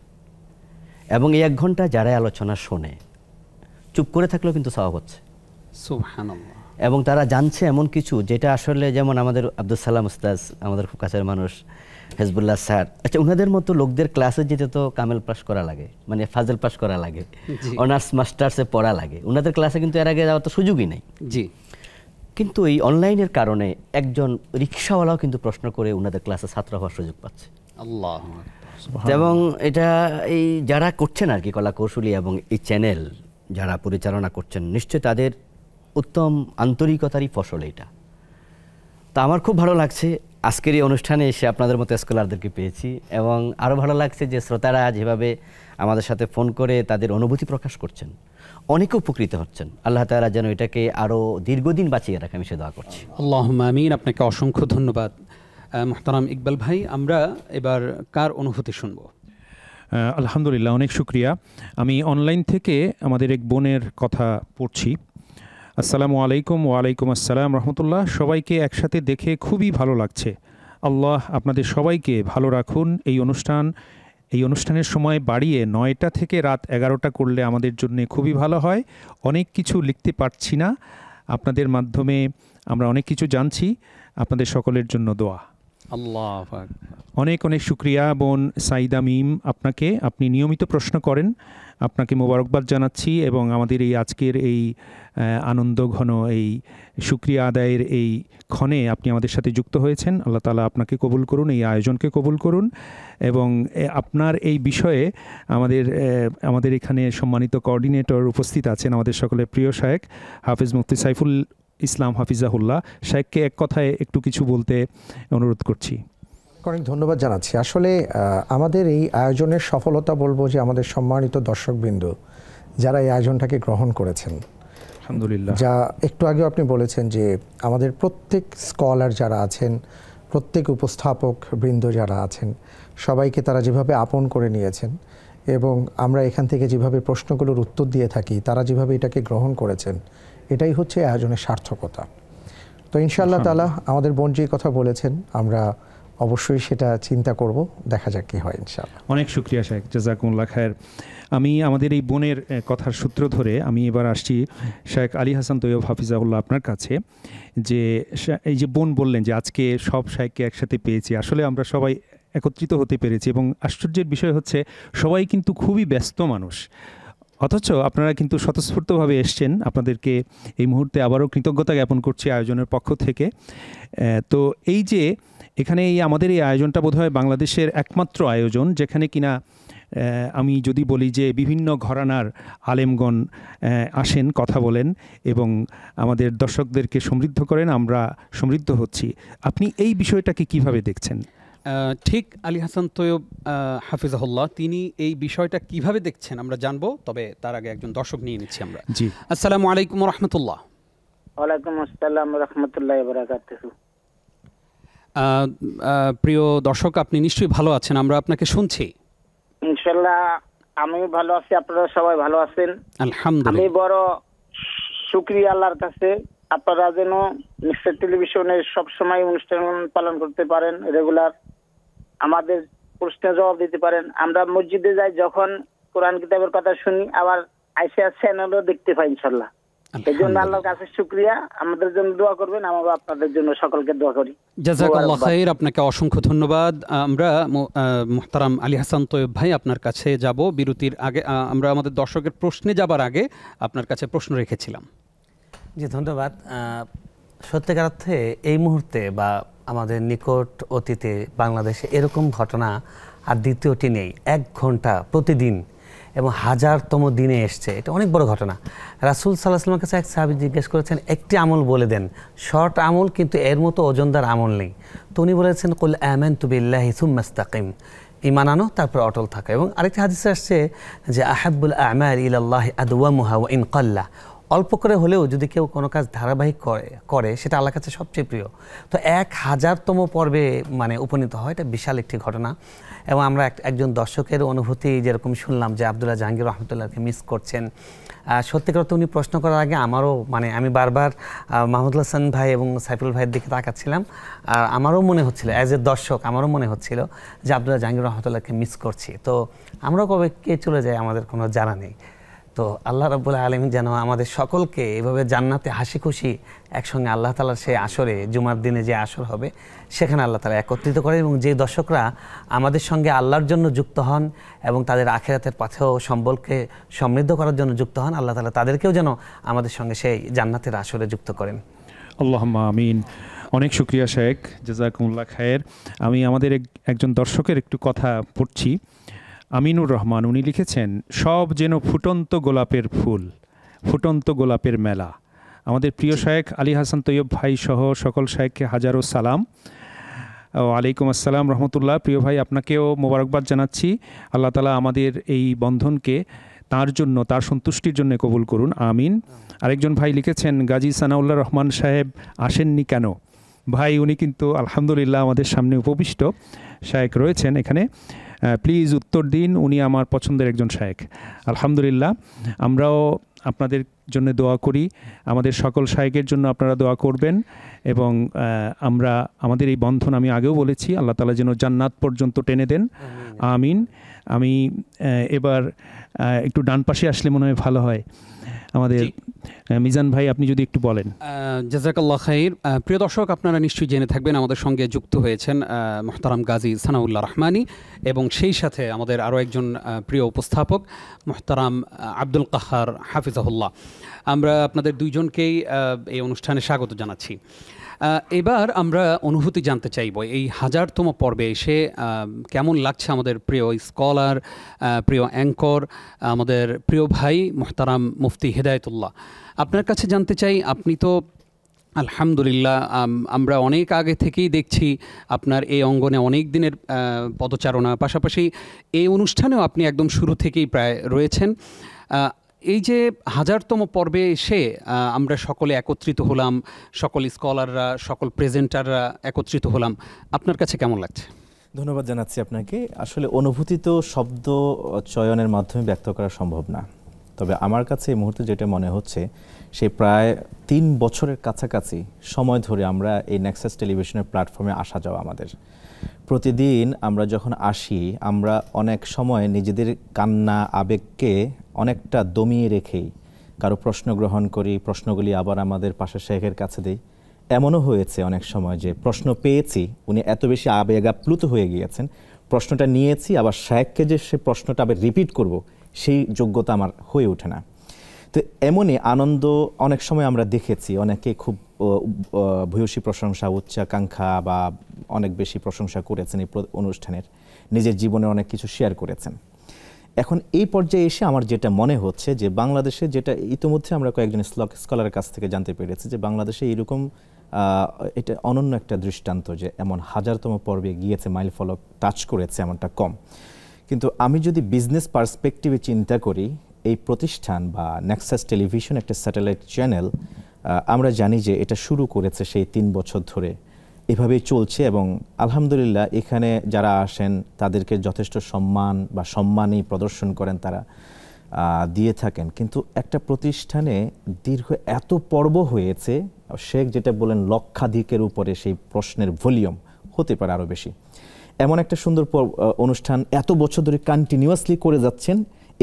এবং এই 1 ঘন্টা যারা আলোচনা শোনে, চুপ করে থাকলেও কিন্তু সওয়াব হচ্ছে। সুবহানাল্লাহ। এবং তারা জানছে এমন কিছু যেটা আসলে, যেমন আমাদের আব্দুল সালাম উস্তাজ, আমাদের খুব কাছের মানুষ, হেজবুল্লাহ স্যার, আচ্ছা ওনাদের মতো লোকদের ক্লাসে যেতে তো কামেল পাস করা লাগে, মানে ফাজল পাস করা লাগে, অনার্স মাস্টার্সে পড়া লাগে। ওনাদের ক্লাসে কিন্তু এর আগে যাওয়ার তো সুযোগই নেই। জি। কিন্তু এই অনলাইনের কারণে একজন রিক্সাওয়ালাও কিন্তু প্রশ্ন করে ওনাদের ক্লাসে ছাত্র হওয়ার সুযোগ পাচ্ছে। আল্লাহ। এবং এটা এই যারা করছেন আর কি কলা কৌশলী এবং এই চ্যানেল যারা পরিচালনা করছেন, নিশ্চয় তাদের উত্তম আন্তরিকতারই ফসল এটা। তা আমার খুব ভালো লাগছে আজকের এই অনুষ্ঠানে এসে আপনাদের মতো স্কলারদেরকে পেয়েছি। এবং আরও ভালো লাগছে যে শ্রোতারা যেভাবে আমাদের সাথে ফোন করে তাদের অনুভূতি প্রকাশ করছেন, অনেকে উপকৃত হচ্ছেন। আল্লাহ তাআলা যেন এটাকে আরও দীর্ঘদিন বাঁচিয়ে রাখে, আমি সে দোয়া করছি। আল্লাহুম্মা আমিন। আপনাকে অসংখ্য ধন্যবাদ। মুহতারাম ইকবাল ভাই, আমরা এবার কার অনুভূতি শুনব? আলহামদুলিল্লাহ, অনেক শুক্রিয়া। আমি অনলাইন থেকে আমাদের এক বোনের কথা পড়ছি। আসসালামু আলাইকুম। ওয়ালাইকুম আসসালাম রহমতুল্লাহ। সবাইকে একসাথে দেখে খুবই ভালো লাগছে। আল্লাহ আপনাদের সবাইকে ভালো রাখুন। এই অনুষ্ঠানের সময় বাড়িয়ে 9টা থেকে রাত 11টা করলে আমাদের জন্য খুবই ভালো হয়। অনেক কিছু লিখতে পারছি না, আপনাদের মাধ্যমে আমরা অনেক কিছু জানছি। আপনাদের সকলের জন্য দোয়া। আল্লাহ অনেক অনেক শুক্রিয়া বোন সাইদা মিম আপনাকে। আপনি নিয়মিত প্রশ্ন করেন, আপনাকে মোবারকবাদ জানাচ্ছি এবং আমাদের এই আজকের এই আনন্দ ঘন এই শুক্রিয়া আদায়ের এই ক্ষণে আপনি আমাদের সাথে যুক্ত হয়েছেন। আল্লাহ তাআলা আপনাকে কবুল করুন, এই আয়োজনকে কবুল করুন এবং আপনার এই বিষয়ে আমাদের এখানে সম্মানিত কোঅর্ডিনেটর উপস্থিত আছেন, আমাদের সকলের প্রিয় শায়েখ হাফেজ মুফতি সাইফুল ইসলাম হাফিজাহুল্লাহ। শায়েখকে এক কথায় একটু কিছু বলতে অনুরোধ করছি। অনেক ধন্যবাদ জানাচ্ছি। আসলে আমাদের এই আয়োজনের সফলতা বলবো যে আমাদের সম্মানিত দর্শকবৃন্দ যারা এই আয়োজনটাকে গ্রহণ করেছেন, আলহামদুলিল্লাহ। যা একটু আগেও আপনি বলেছেন যে আমাদের প্রত্যেক স্কলার যারা আছেন, প্রত্যেক উপস্থাপক বৃন্দ যারা আছেন, সবাইকে তারা যেভাবে আপন করে নিয়েছেন এবং আমরা এখান থেকে যেভাবে প্রশ্নগুলোর উত্তর দিয়ে থাকি, তারা যেভাবে এটাকে গ্রহণ করেছেন, এটাই হচ্ছে আয়োজনের সার্থকতা। তো ইনশাআল্লাহ তাআলা আমাদের বোন যে কথা বলেছেন আমরা অবশ্যই সেটা চিন্তা করব, দেখা যাক কি হয় ইনশাআল্লাহ। অনেক শুকরিয়া শায়েখ, জাযাকুমুল্লাহ খায়ের। আমি আমাদের এই বোনের কথার সূত্র ধরে আমি এবার আসছি শায়েখ আলী হাসান তৈয়ব হাফিজাহুল্লাহ আপনার কাছে। যে এই যে বোন বললেন যে আজকে সব শায়েখকে একসাথে পেয়েছি, আসলে আমরা সবাই একত্রিত হতে পেরেছি এবং আশ্চর্যের বিষয় হচ্ছে সবাই কিন্তু খুবই ব্যস্ত মানুষ, অথচ আপনারা কিন্তু স্বতঃস্ফূর্তভাবে এসছেন। আপনাদেরকে এই মুহূর্তে আবারও কৃতজ্ঞতা জ্ঞাপন করছি আয়োজনের পক্ষ থেকে। তো এই যে এখানে আমাদের এই আয়োজনটা বোধহয় বাংলাদেশের একমাত্র আয়োজন যেখানে কিনা আমি যদি বলি যে বিভিন্ন ঘরানার আলেমগণ আসেন, কথা বলেন এবং আমাদের দর্শকদেরকে সমৃদ্ধ করেন, আমরা সমৃদ্ধ হচ্ছি। আপনি এই বিষয়টাকে কিভাবে দেখছেন? ঠিক আলী হাসান তৈয়ব হাফিজাহুল্লাহ তিনি এই বিষয়টা কিভাবে দেখছেন আমরা জানবো, তবে তার আগে একজন দর্শক নিয়ে নিচ্ছি আমরা। জি, আসসালামু আলাইকুম ওয়া রাহমাতুল্লাহ। ওয়ালাইকুম আসসালাম ওয়া রাহমাতুল্লাহি ওয়া বারাকাতুহু। প্রিয় দর্শক, আপনি নিশ্চয়ই ভালো আছেন, আমরা আপনাকে শুনছি। ইনশাআল্লাহ আমি ভালো আছি, আপনারা সবাই ভালো আছেন আলহামদুলিল্লাহ। আমি বড় শুকরিয়া আল্লাহর কাছে, আপনারা যেন মিস্টার টেলিভিশনের সব সময় অনুষ্ঠান পালন করতে পারেন, রেগুলার আমাদের প্রশ্নের জবাব দিতে পারেন। আমরা মসজিদে যাই, যখন কোরআন কিতাবের কথা শুনি, আবার আইসিআ চ্যানেলও দেখতে পাই ইনশাআল্লাহ। এই জন্য আল্লাহর কাছে শুকরিয়া, আমাদের জন্য দোয়া করবেন, আমরা আপনাদের জন্য সকলকে দোয়া করি। জাযাকাল্লাহ খাইর, আপনাকে অসংখ্য ধন্যবাদ। আমরা মুহতারাম আলী হাসান তৈয়ব ভাই আপনার কাছে যাব বিরতির আগে। আমরা আমাদের দর্শকের প্রশ্নে যাবার আগে আপনার কাছে প্রশ্ন রেখেছিলাম। জি ধন্যবাদ। সত্যিকার অর্থে এই মুহূর্তে বা আমাদের নিকট অতীতে বাংলাদেশে এরকম ঘটনা আর দ্বিতীয়টি নেই। 1 ঘন্টা প্রতিদিন এবং 1000তম দিনে এসছে, এটা অনেক বড় ঘটনা। রাসূল সাল্লাল্লাহু আলাইহি ওয়াসাল্লামের কাছে এক সাহাবী জিজ্ঞেস করেছেন একটি আমল বলে দেন, শর্ট আমল কিন্তু এর মতো ওজনদার আমল নেই। তো উনি বলেছেন কুল আমানতু বিল্লাহি সুম্মা ইসতাকিম, ঈমান আনো তারপর অটল থাকা। এবং আরেকটি হাদিসে আসছে যে আহাব্বুল আমাল ইলাল্লাহি আদওয়ামুহা ওয়া ইন কাল্লা, অল্প করে হলেও যদি কেউ কোনো কাজ ধারাবাহিক করে সেটা আল্লাহর কাছে সবচেয়ে প্রিয়। তো 1000তম পর্বে মানে উপনীত হয়, এটা বিশাল একটি ঘটনা। এবং আমরা একজন দর্শকের অনুভূতি যেরকম শুনলাম যে আব্দুল্লাহ জাহাঙ্গীর রহমতুল্লাহকে মিস করছেন। সত্যিকার তো উনি প্রশ্ন করার আগে আমারও আমি বারবার মাহমুদুল হাসান ভাই এবং সাইফুল ভাইয়ের দিকে তাকাচ্ছিলাম, আর আমারও মনে হচ্ছিল অ্যাজ এ দর্শক আমারও মনে হচ্ছিল যে আব্দুল্লাহ জাহাঙ্গীর রহমতুল্লাহকে মিস করছি। তো আমরাও কবে কে চলে যায় আমাদের কোনো জানা নেই। তো আল্লাহ রাব্বুল আলামিন যেন আমাদের সকলকে এভাবে জান্নাতে হাসি খুশি একসঙ্গে আল্লাহ তাআলার সেই আসরে, জুমার দিনে যে আসর হবে সেখানে আল্লাহ তাআলা একত্রিত করে, এবং যে দর্শকরা আমাদের সঙ্গে আল্লাহর জন্য যুক্ত হন এবং তাদের আখিরাতের পথেও সম্বলকে সমৃদ্ধ করার জন্য যুক্ত হন, আল্লাহ তাআলা তাদেরকেও যেন আমাদের সঙ্গে সেই জান্নাতের আসরে যুক্ত করেন। আল্লাহুম্মা আমিন। অনেক শুকরিয়া শায়েখ, জাযাকুমুল্লাহ খায়ের। আমি আমাদের একজন দর্শকের একটু কথা পড়ছি। আমিনুর রহমান, উনি লিখেছেন সব যেন ফুটন্ত গোলাপের ফুল, ফুটন্ত গোলাপের মেলা। আমাদের প্রিয় শায়েখ আলী হাসান তৈয়ব ভাই সহ সকল শায়েখকে হাজারো সালাম। ওয়ালাইকুম আসসালাম রহমতুল্লাহ। প্রিয় ভাই, আপনাকেও মোবারকবাদ জানাচ্ছি। আল্লাহ তাআলা আমাদের এই বন্ধনকে তার জন্য, তার সন্তুষ্টির জন্য কবুল করুন, আমিন। আরেকজন ভাই লিখেছেন গাজী সানাউল্লাহ রহমান সাহেব আসেননি কেন? ভাই উনি কিন্তু আলহামদুলিল্লাহ আমাদের সামনে উপবিষ্ট শায়েখ রয়েছেন এখানে, প্লিজ উত্তর দিন। উনি আমার পছন্দের একজন শায়েখ। আলহামদুলিল্লাহ, আমরাও আপনাদের জন্য দোয়া করি, আমাদের সকল শায়েখের জন্য আপনারা দোয়া করবেন এবং আমরা আমাদের এই বন্ধন, আমি আগেও বলেছি, আল্লাহ তাআলা যেন জান্নাত পর্যন্ত টেনে দেন, আমিন। আমি এবার একটু ডান পাশে আসলে মনে হয় ভালো হয়। আমাদের মিজান ভাই আপনি যদি একটু বলেন। জাযাকাল্লাহ খাইর। প্রিয় দর্শক, আপনারা নিশ্চয়ই জেনে থাকবেন আমাদের সঙ্গে যুক্ত হয়েছেন মুহতারাম গাজী সানাউল্লাহ রহমানী এবং সেই সাথে আমাদের আরও একজন প্রিয় উপস্থাপক মুহতারাম আব্দুল কাহার হাফিজাহুল্লাহ। আমরা আপনাদের দুইজনকেই এই অনুষ্ঠানে স্বাগত জানাচ্ছি। এবার আমরা অনুভূতি জানতে চাইব এই 1000তম পর্বে এসে কেমন লাগছে আমাদের প্রিয় স্কলার, প্রিয় অ্যাঙ্কর, আমাদের প্রিয় ভাই মুহতারাম মুফতি হেদায়েতুল্লাহ। আপনার কাছে জানতে চাই, আপনি তো আলহামদুলিল্লাহ আমরা অনেক আগে থেকেই দেখছি আপনার এই অঙ্গনে অনেক দিনের পদচারণা, পাশাপাশি এই অনুষ্ঠানেও আপনি একদম শুরু থেকেই প্রায় রয়েছেন। এই যে 1000তম পর্বে এসে আমরা সকলে একত্রিত হলাম, সকল স্কলাররা, সকল প্রেজেন্টাররা একত্রিত হলাম, আপনার কাছে কেমন লাগছে? ধন্যবাদ জানাচ্ছি আপনাকে। আসলে অনুভূতি তো শব্দ চয়নের মাধ্যমে ব্যক্ত করা সম্ভব না, তবে আমার কাছে এই মুহূর্তে যেটা মনে হচ্ছে, সেই প্রায় 3 বছরের কাছাকাছি সময় ধরে আমরা এই নেক্সাস টেলিভিশনের প্ল্যাটফর্মে আসা যাওয়া আমাদের। প্রতিদিন আমরা যখন আসি, আমরা অনেক সময় নিজেদের কান্না আবেগকে অনেকটা দমিয়ে রেখেই কারো প্রশ্ন গ্রহণ করি, প্রশ্নগুলি আবার আমাদের পাশে শেখের কাছে দিই। এমনও হয়েছে অনেক সময় যে প্রশ্ন পেয়েছি, উনি এত বেশি আবেগাপ্লুত হয়ে গিয়েছেন, প্রশ্নটা নিয়েছি, আবার শেখকে যে সে প্রশ্নটা আবার রিপিট করব সেই যোগ্যতা আমার হয়ে ওঠে না। তো এমনই আনন্দ অনেক সময় আমরা দেখেছি, অনেকে খুব ভূয়সী প্রশংসা, উচ্চাকাঙ্ক্ষা বা অনেক বেশি প্রশংসা করেছেন এই অনুষ্ঠানের, নিজের জীবনে অনেক কিছু শেয়ার করেছেন। এখন এই পর্যায়ে এসে আমার যেটা মনে হচ্ছে যে বাংলাদেশে, যেটা ইতিমধ্যে আমরা কয়েকজন স্কলারের কাছ থেকে জানতে পেরেছি, যে বাংলাদেশে এইরকম এটা অনন্য একটা দৃষ্টান্ত যে এমন 1000তম পর্বে গিয়েছে, মাইল ফলক টাচ করেছে, এমনটা কম। কিন্তু আমি যদি বিজনেস পার্সপেক্টিভে চিন্তা করি, এই প্রতিষ্ঠান বা নেক্সাস টেলিভিশন একটা স্যাটেলাইট চ্যানেল, আমরা জানি যে এটা শুরু করেছে সেই 3 বছর ধরে, এভাবেই চলছে এবং আলহামদুলিল্লাহ এখানে যারা আসেন তাদেরকে যথেষ্ট সম্মান বা সম্মানই প্রদর্শন করেন, তারা দিয়ে থাকেন। কিন্তু একটা প্রতিষ্ঠানে দীর্ঘ এত পর্ব হয়েছে, শেখ যেটা বলেন লক্ষাধিকের উপরে সেই প্রশ্নের ভলিউম, হতে পারে আরও বেশি। এমন একটা সুন্দর অনুষ্ঠান এত বছর ধরে কন্টিনিউয়াসলি করে যাচ্ছেন,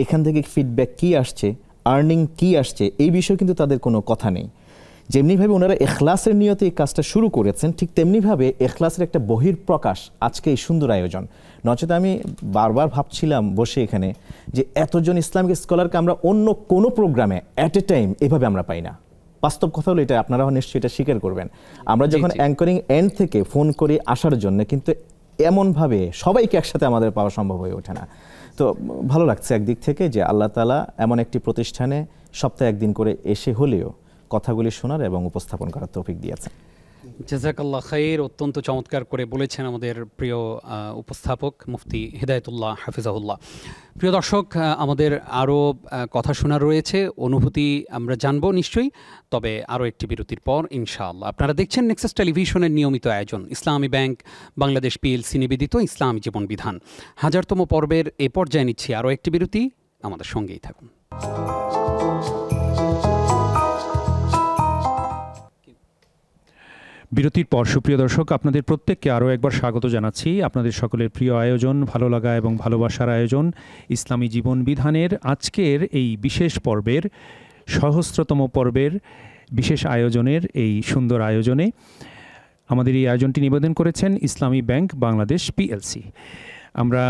এখান থেকে ফিডব্যাক কী আসছে, আর্নিং কী আসছে, এই বিষয়ে কিন্তু তাদের কোনো কথা নেই। যেমনিভাবে ওনারা এখলাসের নিয়তে এই কাজটা শুরু করেছেন, ঠিক তেমনিভাবে এখলাসের একটা বহির্প্রকাশ আজকে এই সুন্দর আয়োজন। নচেত আমি বারবার ভাবছিলাম বসে এখানে যে এতজন ইসলামিক স্কলারকে আমরা অন্য কোনো প্রোগ্রামে অ্যাট এ টাইম এভাবে আমরা পাই না। বাস্তব কথা হলো এটা, আপনারাও নিশ্চয়ই এটা স্বীকার করবেন। আমরা যখন অ্যাঙ্করিং এন্ড থেকে ফোন করে আসার জন্য, কিন্তু এমনভাবে সবাইকে একসাথে আমাদের পাওয়া সম্ভব হয়ে ওঠে না। তো ভালো লাগছে একদিক থেকে যে আল্লাহ তাআলা এমন একটি প্রতিষ্ঠানে সপ্তাহে 1 দিন করে এসে হলেও কথাগুলি শোনার এবং উপস্থাপন করার তৌফিক দিয়েছেন। জাযাকাল্লাহ খাইর। অত্যন্ত চমৎকার করে বলেছেন আমাদের প্রিয় উপস্থাপক মুফতি হেদায়েতুল্লাহ হাফিজাহুল্লাহ। প্রিয় দর্শক, আমাদের আরও কথা শোনার রয়েছে, অনুভূতি আমরা জানবো নিশ্চয়ই, তবে আরও একটি বিরতির পর ইনশাআল্লাহ। আপনারা দেখছেন নেক্সাস টেলিভিশনের নিয়মিত আয়োজন ইসলামী ব্যাংক বাংলাদেশ পিএলসি নিবেদিত ইসলামী জীবন বিধান 1000তম পর্বের এ পর্যায়ে নিচ্ছি আরও একটি বিরতি, আমাদের সঙ্গেই থাকুন। বিরতির পর সুপ্রিয় দর্শক, আপনাদের প্রত্যেককে আরও একবার স্বাগত জানাচ্ছি আপনাদের সকলের প্রিয় আয়োজন, ভালো লাগা এবং ভালোবাসার আয়োজন ইসলামী জীবন বিধানের আজকের এই বিশেষ পর্বের, সহস্রতম পর্বের বিশেষ আয়োজনের এই সুন্দর আয়োজনে আমাদের এই আয়োজনটি নিবেদন করেছেন ইসলামী ব্যাংক বাংলাদেশ পিএলসি। আমরা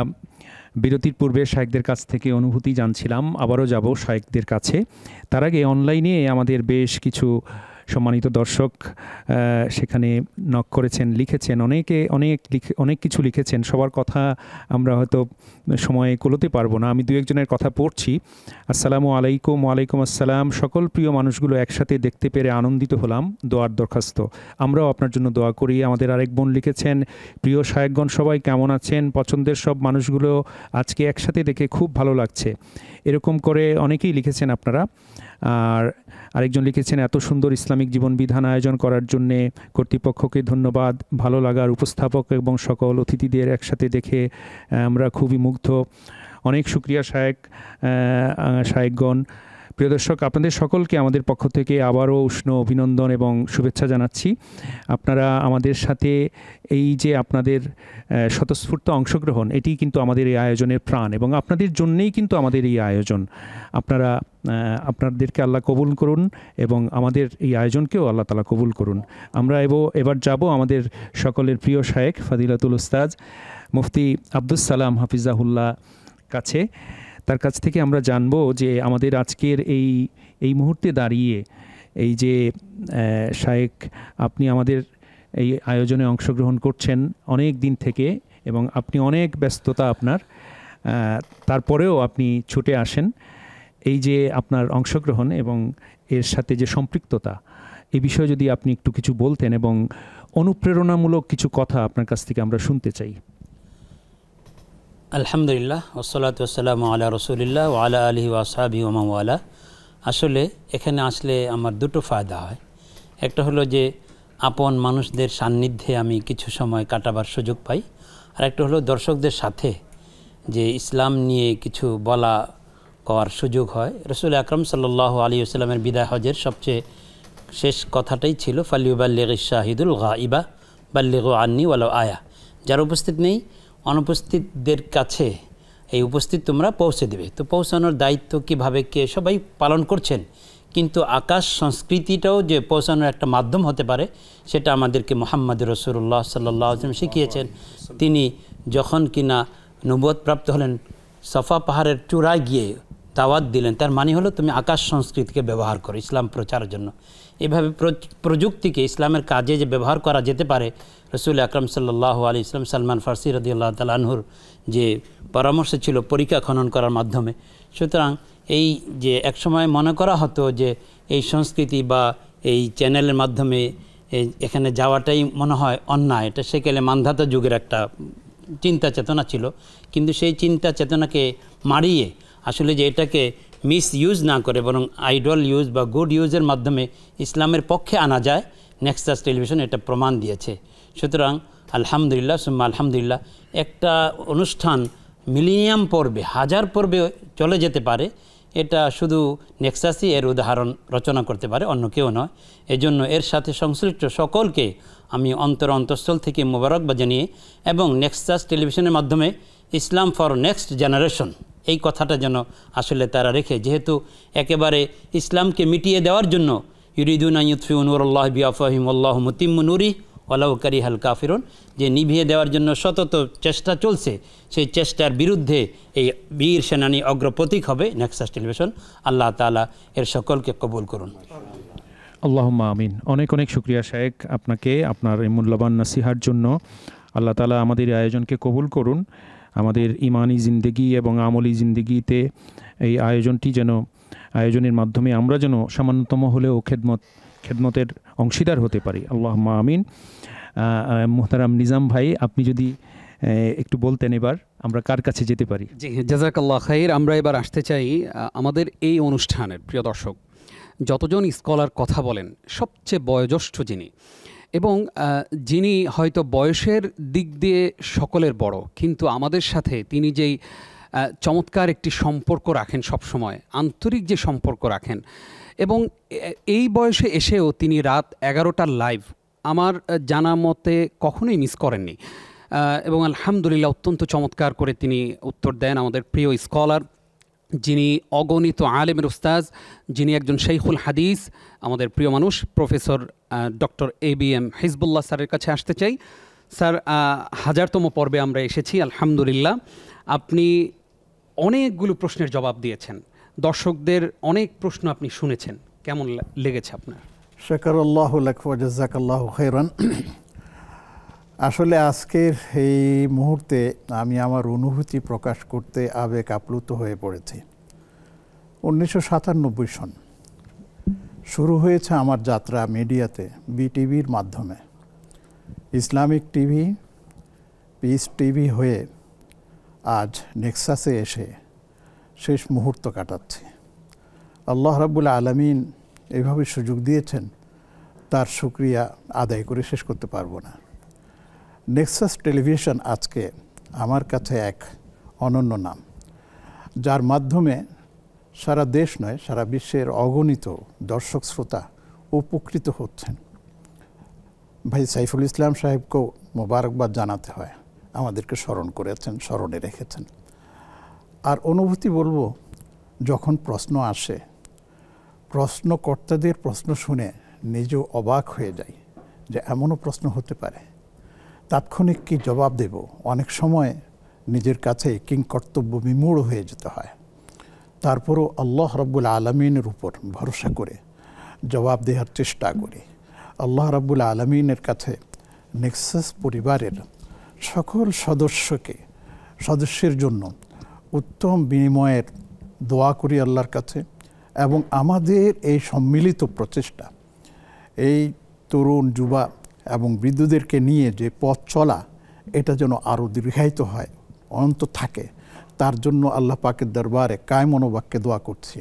বিরতির পূর্বে শায়েখদের কাছ থেকে অনুভূতি জানছিলাম, আবারও যাব শায়েখদের কাছে। তার আগে অনলাইনে আমাদের বেশ কিছু সম্মানিত দর্শক সেখানে নক করেছেন, লিখেছেন, অনেক কিছু লিখেছেন। সবার কথা আমরা হয়তো সময়ে কুলোতে পারবো না, আমি 2-1 কথা পড়ছি। আসসালামু আলাইকুম। ওয়ালাইকুম আসসালাম। সকল প্রিয় মানুষগুলো একসাথে দেখতে পেরে আনন্দিত হলাম, দোয়ার দরখাস্ত। আমরাও আপনার জন্য দোয়া করি। আমাদের আরেক বোন লিখেছেন, প্রিয় শায়েখগণ সবাই কেমন আছেন? পছন্দের সব মানুষগুলো আজকে একসাথে দেখে খুব ভালো লাগছে। এরকম করে অনেকেই লিখেছেন আপনারা। আর আরেকজন লিখেছেন, এত সুন্দর ইসলামিক জীবন বিধান আয়োজন করার জন্যে কর্তৃপক্ষকে ধন্যবাদ। ভালো লাগার উপস্থাপক এবং সকল অতিথিদের একসাথে দেখে আমরা খুবই মুগ্ধ। অনেক শুকরিয়া শায়েখগণ। প্রিয় দর্শক, আপনাদের সকলকে আমাদের পক্ষ থেকে আবারও উষ্ণ অভিনন্দন এবং শুভেচ্ছা জানাচ্ছি। আপনারা আমাদের সাথে এই যে আপনাদের স্বতঃস্ফূর্ত অংশগ্রহণ, এটি কিন্তু আমাদের এই আয়োজনের প্রাণ এবং আপনাদের জন্যেই কিন্তু আমাদের এই আয়োজন। আপনারা আপনাদেরকে আল্লাহ কবুল করুন এবং আমাদের এই আয়োজনকেও আল্লাহ তাআলা কবুল করুন। আমরা এবার যাব আমাদের সকলের প্রিয় শায়েখ ফাদিলাতুল উস্তাদ মুফতি আব্দুস সালাম হাফিজাহুল্লাহ কাছে। তার কাছ থেকে আমরা জানব যে আমাদের আজকের এই মুহূর্তে দাঁড়িয়ে এই যে শায়েখ, আপনি আমাদের এই আয়োজনে অংশগ্রহণ করছেন অনেক দিন থেকে এবং আপনি অনেক ব্যস্ততা আপনার, তারপরেও আপনি ছুটে আসেন। এই যে আপনার অংশগ্রহণ এবং এর সাথে যে সম্পৃক্ততা, এই বিষয়ে যদি আপনি একটু কিছু বলতেন এবং অনুপ্রেরণামূলক কিছু কথা আপনার কাছ থেকে আমরা শুনতে চাই। আলহামদুলিল্লাহ ওয়াসসালাতু ওয়াসসালামু আলা রাসূলিল্লাহ ওয়া আলা আলিহি ওয়া আসহাবিহি ওয়া মান ওয়ালা। আসলে এখানে আসলে আমার দুটো ফায়দা হয়। একটা হলো যে আপন মানুষদের সান্নিধ্যে আমি কিছু সময় কাটাবার সুযোগ পাই, আর একটা হলো দর্শকদের সাথে যে ইসলাম নিয়ে কিছু বলা করার সুযোগ হয়। রাসূল আকরাম সাল্লাল্লাহু আলাইহি ওয়াসাল্লামের বিদায় হজের সবচেয়ে শেষ কথাটাই ছিল ফালিউবাল্লিগিশ শাহিদুল গাইবা বাল্লিগু আন্নি ওয়ালাউ আয়া। যারা উপস্থিত নেই, অনুপস্থিতদের কাছে এই উপস্থিত তোমরা পৌঁছে দেবে। তো পৌঁছানোর দায়িত্ব কীভাবে কে সবাই পালন করছেন, কিন্তু আকাশ সংস্কৃতিটাও যে পৌঁছানোর একটা মাধ্যম হতে পারে সেটা আমাদেরকে মুহাম্মদ রাসূলুল্লাহ সাল্লাল্লাহু আলাইহি ওয়াসাল্লাম শিখিয়েছেন। তিনি যখন কিনা নবুয়ত প্রাপ্ত হলেন, সাফা পাহাড়ের চূড়ায় গিয়ে দাওয়াত দিলেন, তার মানে হলো তুমি আকাশ সংস্কৃতিকে ব্যবহার করো ইসলাম প্রচারের জন্য। এভাবে প্রযুক্তিকে ইসলামের কাজে যে ব্যবহার করা যেতে পারে, রাসূল আকরাম সাল্লাল্লাহু আলাইহি ওয়াসাল্লাম সালমান ফারসি রাদিয়াল্লাহু তাআলা আনহুর যে পরামর্শ ছিল পরীক্ষা খনন করার মাধ্যমে। সুতরাং এই যে একসময় মনে করা হতো যে এই সংস্কৃতি বা এই চ্যানেলের মাধ্যমে এখানে যাওয়াটাই মনে হয় অন্যায়, এটা সেকেলে মান্ধাতা যুগের একটা চিন্তা চেতনা ছিল, কিন্তু সেই চিন্তা চেতনাকে মারিয়ে আসলে যে এটাকে মিস ইউজ না করে বরং আইডল ইউজ বা গুড ইউজের মাধ্যমে ইসলামের পক্ষে আনা যায়, নেক্সাস টেলিভিশন এটা প্রমাণ দিয়েছে। সুতরাং আলহামদুলিল্লাহ সুম্মা আলহামদুলিল্লাহ, একটা অনুষ্ঠান মিলিনিয়াম পর্বে 1000 পর্বে চলে যেতে পারে, এটা শুধু নেক্সাসই এর উদাহরণ রচনা করতে পারে, অন্য কেউ নয়। এজন্য এর সাথে সংশ্লিষ্ট সকলকে আমি অন্তঃস্থল থেকে মোবারকবাদ জানিয়ে এবং নেক্সাস টেলিভিশনের মাধ্যমে ইসলাম ফর নেক্সট জেনারেশন এই কথাটা যেন আসলে তারা রেখে, যেহেতু একেবারে ইসলামকে মিটিয়ে দেওয়ার জন্য ইউরিদুনা ইউতফিউ নূরাল্লাহ বিআফওয়াহিহিম ওয়াল্লাহু মুতিম্মু নূরিহি ওয়ালাউ কারিহাল কাফিরুন, যে নিভিয়ে দেওয়ার জন্য সতত চেষ্টা চলছে, সেই চেষ্টার বিরুদ্ধে এই বীর সেনানী অগ্রপ্রতীক হবে নেক্সাস টেলিভিশন। আল্লাহ তাআলা এর সকলকে কবুল করুন। আল্লাহুম্মা আমিন। অনেক অনেক শুকরিয়া শায়েখ আপনাকে, আপনার এই মূল্যবান নসিহার জন্য। আল্লাহ তাআলা আমাদের এই আয়োজনকে কবুল করুন। আমাদের ইমানি জিন্দেগি এবং আমলি জিন্দেগিতে এই আয়োজনের মাধ্যমে আমরা যেন সামান্যতম হলেও খেদমতের অংশীদার হতে পারি। আল্লাহুম্মা আমিন। মুহতারাম নিজাম ভাই, আপনি যদি একটু বলতেন এবার আমরা কার কাছে যেতে পারি? জি, জাযাকাল্লাহ খাইর। আমরা এবার আসতে চাই আমাদের এই অনুষ্ঠানের প্রিয় দর্শক, যতজন স্কলার কথা বলেন সবচেয়ে বয়োজ্যেষ্ঠ যিনি, এবং যিনি হয়তো বয়সের দিক দিয়ে সকলের বড়, কিন্তু আমাদের সাথে তিনি যেই চমৎকার একটি সম্পর্ক রাখেন, সবসময় আন্তরিক যে সম্পর্ক রাখেন, এবং এই বয়সে এসেও তিনি রাত 11টার লাইভ আমার জানা মতে কখনোই মিস করেননি, এবং আলহামদুলিল্লাহ অত্যন্ত চমৎকার করে তিনি উত্তর দেন। আমাদের প্রিয় স্কলার, যিনি অগণিত আলেমের উস্তাজ, যিনি একজন শাইখুল হাদিস, আমাদের প্রিয় মানুষ প্রফেসর ডক্টর ABM হিজবুল্লাহ স্যারের কাছে আসতে চাই। স্যার, 1000তম পর্বে আমরা এসেছি আলহামদুলিল্লাহ। আপনি অনেকগুলো প্রশ্নের জবাব দিয়েছেন, দর্শকদের অনেক প্রশ্ন আপনি শুনেছেন, কেমন লেগেছে আপনার? শাকারাল্লাহু লাক ওয়া জাযাকাল্লাহু খাইরান। আসলে আজকের এই মুহূর্তে আমি আমার অনুভূতি প্রকাশ করতে আবেগ আপ্লুত হয়ে পড়েছি। 1997 সন শুরু হয়েছে আমার যাত্রা মিডিয়াতে বিটিভির মাধ্যমে। ইসলামিক টিভি, পিস টিভি হয়ে আজ নেক্সাসে এসে শেষ মুহূর্ত কাটাচ্ছি। আল্লাহ রাব্বুল আলামিন এইভাবে সুযোগ দিয়েছেন, তার শুকরিয়া আদায় করে শেষ করতে পারবো না। নেক্সাস টেলিভিশন আজকে আমার কাছে এক অনন্য নাম, যার মাধ্যমে সারা দেশ নয় সারা বিশ্বের অগণিত দর্শক শ্রোতা উপকৃত হচ্ছেন। ভাই সাইফুল ইসলাম সাহেবকেও মোবারকবাদ জানাতে হয়, আমাদেরকে স্মরণ করেছেন, স্মরণে রেখেছেন। আর অনুভূতি বলবো, যখন প্রশ্ন আসে প্রশ্নকর্তাদের প্রশ্ন শুনে নিজেও অবাক হয়ে যাই যে এমনও প্রশ্ন হতে পারে। তাৎক্ষণিক কি জবাব দেব, অনেক সময় নিজের কাছে কিংকর্তব্য বিমূঢ় হয়ে যেতে হয়। তারপরও আল্লাহ রাব্বুল আলামিনের উপর ভরসা করে জবাব দেওয়ার চেষ্টা করি। আল্লাহ রাব্বুল আলামিনের কাছে নেক্সাস পরিবারের সকল সদস্যের জন্য উত্তম বিনিময়ের দোয়া করি আল্লাহর কাছে, এবং আমাদের এই সম্মিলিত প্রচেষ্টা, এই তরুণ যুবা এবং বৃদ্ধদেরকে নিয়ে যে পথ চলা, এটা যেন আরও দীর্ঘায়িত হয়, অনন্ত থাকে, তার জন্য আল্লাহ পাকের দরবারে কায় মনোবাক্যে দোয়া করছি।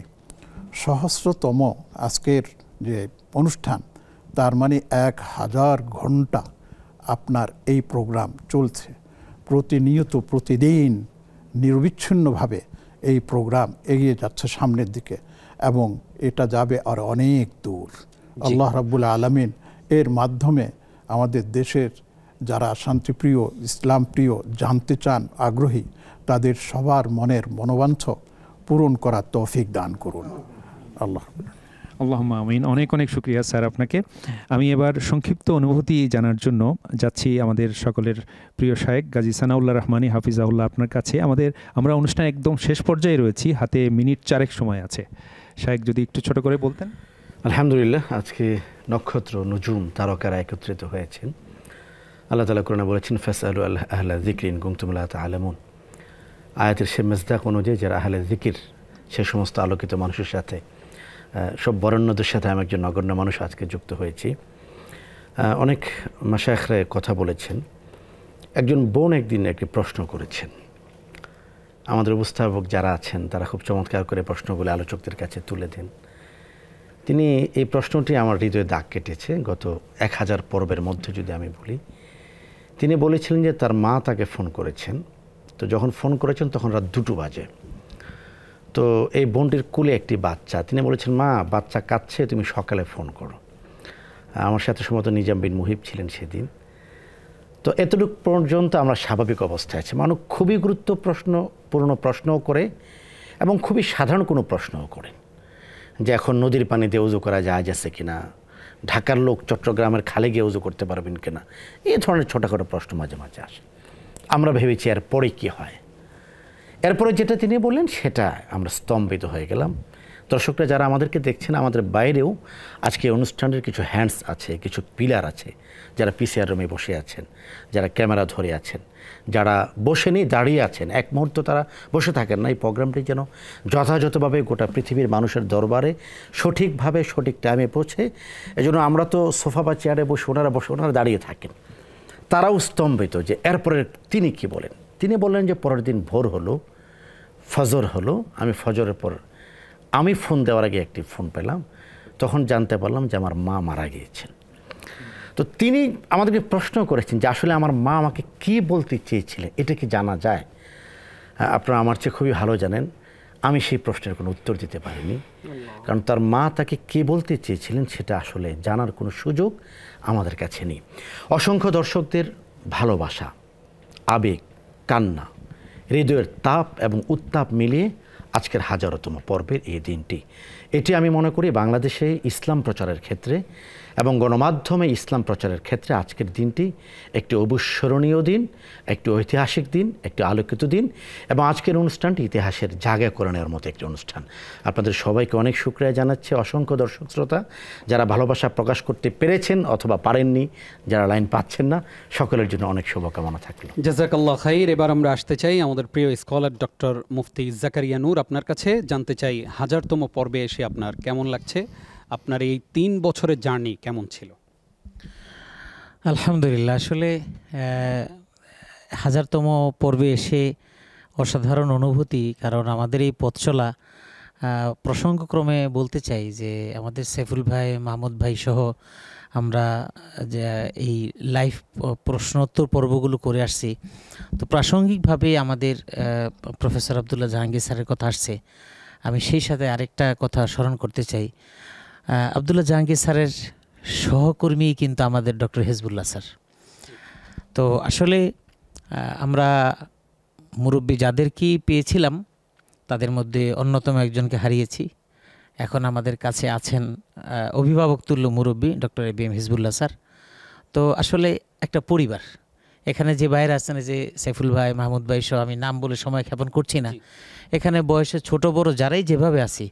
সহস্রতম আজকের যে অনুষ্ঠান, তার মানে 1000 ঘন্টা আপনার এই প্রোগ্রাম চলছে। প্রতিনিয়ত প্রতিদিন নিরবিচ্ছিন্নভাবে এই প্রোগ্রাম এগিয়ে যাচ্ছে সামনের দিকে, এবং এটা যাবে আর অনেক দূর। আল্লাহ রাব্বুল আলামিন এর মাধ্যমে আমাদের দেশের যারা শান্তিপ্রিয়, ইসলাম প্রিয়, জানতে চান, আগ্রহী, তাদের সবার মনের মনোবাঞ্ছা পূরণ করার তৌফিক দান করুন। আল্লাহুম্মা আমিন। অনেক অনেক শুকরিয়া স্যার আপনাকে। আমি এবার সংক্ষিপ্ত অনুভূতি জানার জন্য যাচ্ছি আমাদের সকলের প্রিয় শায়েখ গাজী সানাউল্লাহ রহমানী হাফিজাহুল্লাহ আপনার কাছে। আমরা অনুষ্ঠান একদম শেষ পর্যায়ে রয়েছি, হাতে মিনিট 4 সময় আছে। শায়েখ যদি একটু ছোট করে বলতেন। আলহামদুলিল্লাহ, আজকে নক্ষত্র, নজুম, তারকারা একত্রিত হয়েছেন। আল্লাহ তাআলা কোরআনে বলেছেন, ফাসআলু আহলা যিকরি ইন কুনতুম লা তা'লামুন। আয়াতের সে মেজদাক অনুযায়ী যারা আহলে যিকির, সে সমস্ত আলোকিত মানুষের সাথে, সব বরেণ্যদের সাথে আমি একজন নগণ্য মানুষ আজকে যুক্ত হয়েছি। অনেক মাশায়েখরা কথা বলেছেন। একজন বোন একদিন একটি প্রশ্ন করেছেন, আমাদের উপস্থাপক যারা আছেন তারা খুব চমৎকার করে প্রশ্নগুলো আলোচকদের কাছে তুলে দেন। তিনি এই প্রশ্নটি আমার হৃদয়ে দাগ কেটেছে। গত 1000 পর্বের মধ্যে যদি আমি বলি, তিনি বলেছিলেন যে তার মা তাকে ফোন করেছেন। তো যখন ফোন করেছেন তখন রাত 2টো বাজে। তো এই বোনটির কোলে একটি বাচ্চা। তিনি বলেছেন, মা, বাচ্চা কাঁদছে, তুমি সকালে ফোন করো। আমার সাথে সম্ভবত নিজাম বিন মুহিব ছিলেন সেদিন। তো এতটুকু পর্যন্ত আমরা স্বাভাবিক অবস্থায় আছি। মানুষ খুবই গুরুত্বপূর্ণ প্রশ্নও করে, এবং খুবই সাধারণ কোনো প্রশ্নও করে, যে এখন নদীর পানি দিয়ে উজু করা যায় যাচ্ছে কিনা, ঢাকার লোক চট্টগ্রামের খালে গিয়ে উজু করতে পারবেন কিনা, এই ধরনের ছোটোখাটো প্রশ্ন মাঝে মাঝে আসে। আমরা ভেবেছি এরপরে কী হয়। এরপরে যেটা তিনি বললেন সেটা আমরা স্তম্ভিত হয়ে গেলাম। দর্শকরা যারা আমাদেরকে দেখছেন, আমাদের বাইরেও আজকে অনুষ্ঠানের কিছু হ্যান্ডস আছে, কিছু পিলার আছে, যারা পিসিআর রুমে বসে আছেন, যারা ক্যামেরা ধরে আছেন, যারা বসেনি দাঁড়িয়ে আছেন, এক মুহূর্ত তারা বসে থাকেন না। এই প্রোগ্রামটি যেন যথাযথভাবে গোটা পৃথিবীর মানুষের দরবারে সঠিকভাবে সঠিক টাইমে পৌঁছে। এজন্য আমরা তো সোফা বা চেয়ারে বসে, ওনারা দাঁড়িয়ে থাকেন। তারাও স্তম্ভিত যে এরপরে তিনি কি বলেন। তিনি বললেন যে পরের দিন ভোর হলো, ফজর হলো। আমি ফজরের পর আমি ফোন দেওয়ার আগে একটি ফোন পেলাম, তখন জানতে পারলাম যে আমার মা মারা গিয়েছেন। তো তিনি আমাদেরকে প্রশ্ন করেছেন যে আসলে আমার মা আমাকে কী বলতে চেয়েছিলেন, এটা কি জানা যায়? আপনারা আমার চেয়ে খুবই ভালো জানেন, আমি সেই প্রশ্নের কোনো উত্তর দিতে পারিনি, কারণ তার মা তাকে কী বলতে চেয়েছিলেন সেটা আসলে জানার কোনো সুযোগ আমাদের কাছে নেই। অসংখ্য দর্শকদের ভালোবাসা, আবেগ, কান্না, হৃদয়ের তাপ এবং উত্তাপ মিলিয়ে আজকের 1000তম পর্বের এই দিনটি, এটি আমি মনে করি বাংলাদেশে ইসলাম প্রচারের ক্ষেত্রে এবং গণমাধ্যমে ইসলাম প্রচারের ক্ষেত্রে আজকের দিনটি একটি অবিস্মরণীয় দিন, একটি ঐতিহাসিক দিন, একটি আলোকিত দিন, এবং আজকের অনুষ্ঠানটি ইতিহাসের জায়গা করে নেওয়ার মতো একটি অনুষ্ঠান। আপনাদের সবাইকে অনেক শুকরিয়া জানাচ্ছি। অসংখ্য দর্শক শ্রোতা যারা ভালোবাসা প্রকাশ করতে পেরেছেন অথবা পারেননি, যারা লাইন পাচ্ছেন না, সকলের জন্য অনেক শুভকামনা থাকলো। জাযাকাল্লাহ খাইর। এবার আমরা আসতে চাই আমাদের প্রিয় স্কলার ডক্টর মুফতি জাকারিয়া নূর, আপনার কাছে জানতে চাই 1000তম পর্বে এসে আপনার কেমন লাগছে, আপনার এই 3 বছরের জার্নি কেমন ছিল? আলহামদুলিল্লাহ, আসলে 1000তম পর্বে এসে অসাধারণ অনুভূতি। কারণ আমাদের এই পথ চলা, প্রসঙ্গক্রমে বলতে চাই যে আমাদের সাইফুল ভাই, মাহমুদ ভাই সহ আমরা যে এই লাইভ প্রশ্নোত্তর পর্বগুলো করে আসছি, তো প্রাসঙ্গিকভাবে আমাদের প্রফেসর আব্দুল্লাহ জাহাঙ্গীর স্যারের কথা আসছে। আমি সেই সাথে আরেকটা কথা স্মরণ করতে চাই। আব্দুল্লাহ জাহাঙ্গীর স্যারের সহকর্মী কিন্তু আমাদের ডক্টর হেজবুল্লাহ স্যার। তো আসলে আমরা মুরব্বী যাদেরকেই পেয়েছিলাম তাদের মধ্যে অন্যতম একজনকে হারিয়েছি, এখন আমাদের কাছে আছেন অভিভাবক তুল্য মুরব্বী ডক্টর ABM হিজবুল্লাহ স্যার। তো আসলে একটা পরিবার, এখানে যে বাইরে আছেন, যে সাইফুল ভাই, মাহমুদ ভাই সহ, আমি নাম বলে সময় ক্ষেপণ করছি না, এখানে বয়সে ছোট বড় যারাই যেভাবে আছি,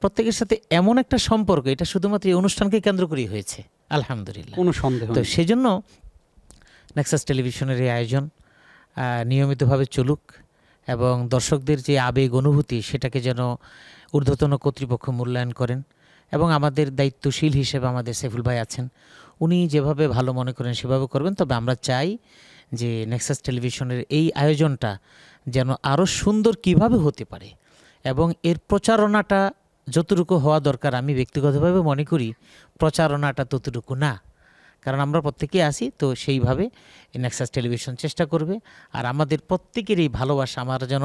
প্রত্যেকের সাথে এমন একটা সম্পর্ক, এটা শুধুমাত্র এই অনুষ্ঠানকে কেন্দ্র করেই হয়েছে আলহামদুলিল্লাহ, কোনো সন্দেহ তো নেই। সেই জন্য নেক্সাস টেলিভিশনের এই আয়োজন নিয়মিতভাবে চলুক এবং দর্শকদের যে আবেগ অনুভূতি সেটাকে যেন ঊর্ধ্বতন কর্তৃপক্ষ মূল্যায়ন করেন। এবং আমাদের দায়িত্বশীল হিসেবে আমাদের সাইফুল ভাই আছেন, উনি যেভাবে ভালো মনে করেন সেভাবে করবেন। তবে আমরা চাই যে নেক্সাস টেলিভিশনের এই আয়োজনটা যেন আরও সুন্দর কিভাবে হতে পারে এবং এর প্রচারণাটা যতটুকু হওয়া দরকার, আমি ব্যক্তিগতভাবে মনে করি প্রচারণাটা ততটুকু না, কারণ আমরা প্রত্যেকেই আসি, তো সেইভাবে নেক্সাস টেলিভিশন চেষ্টা করবে। আর আমাদের প্রত্যেকের এই ভালোবাসা আমরা যেন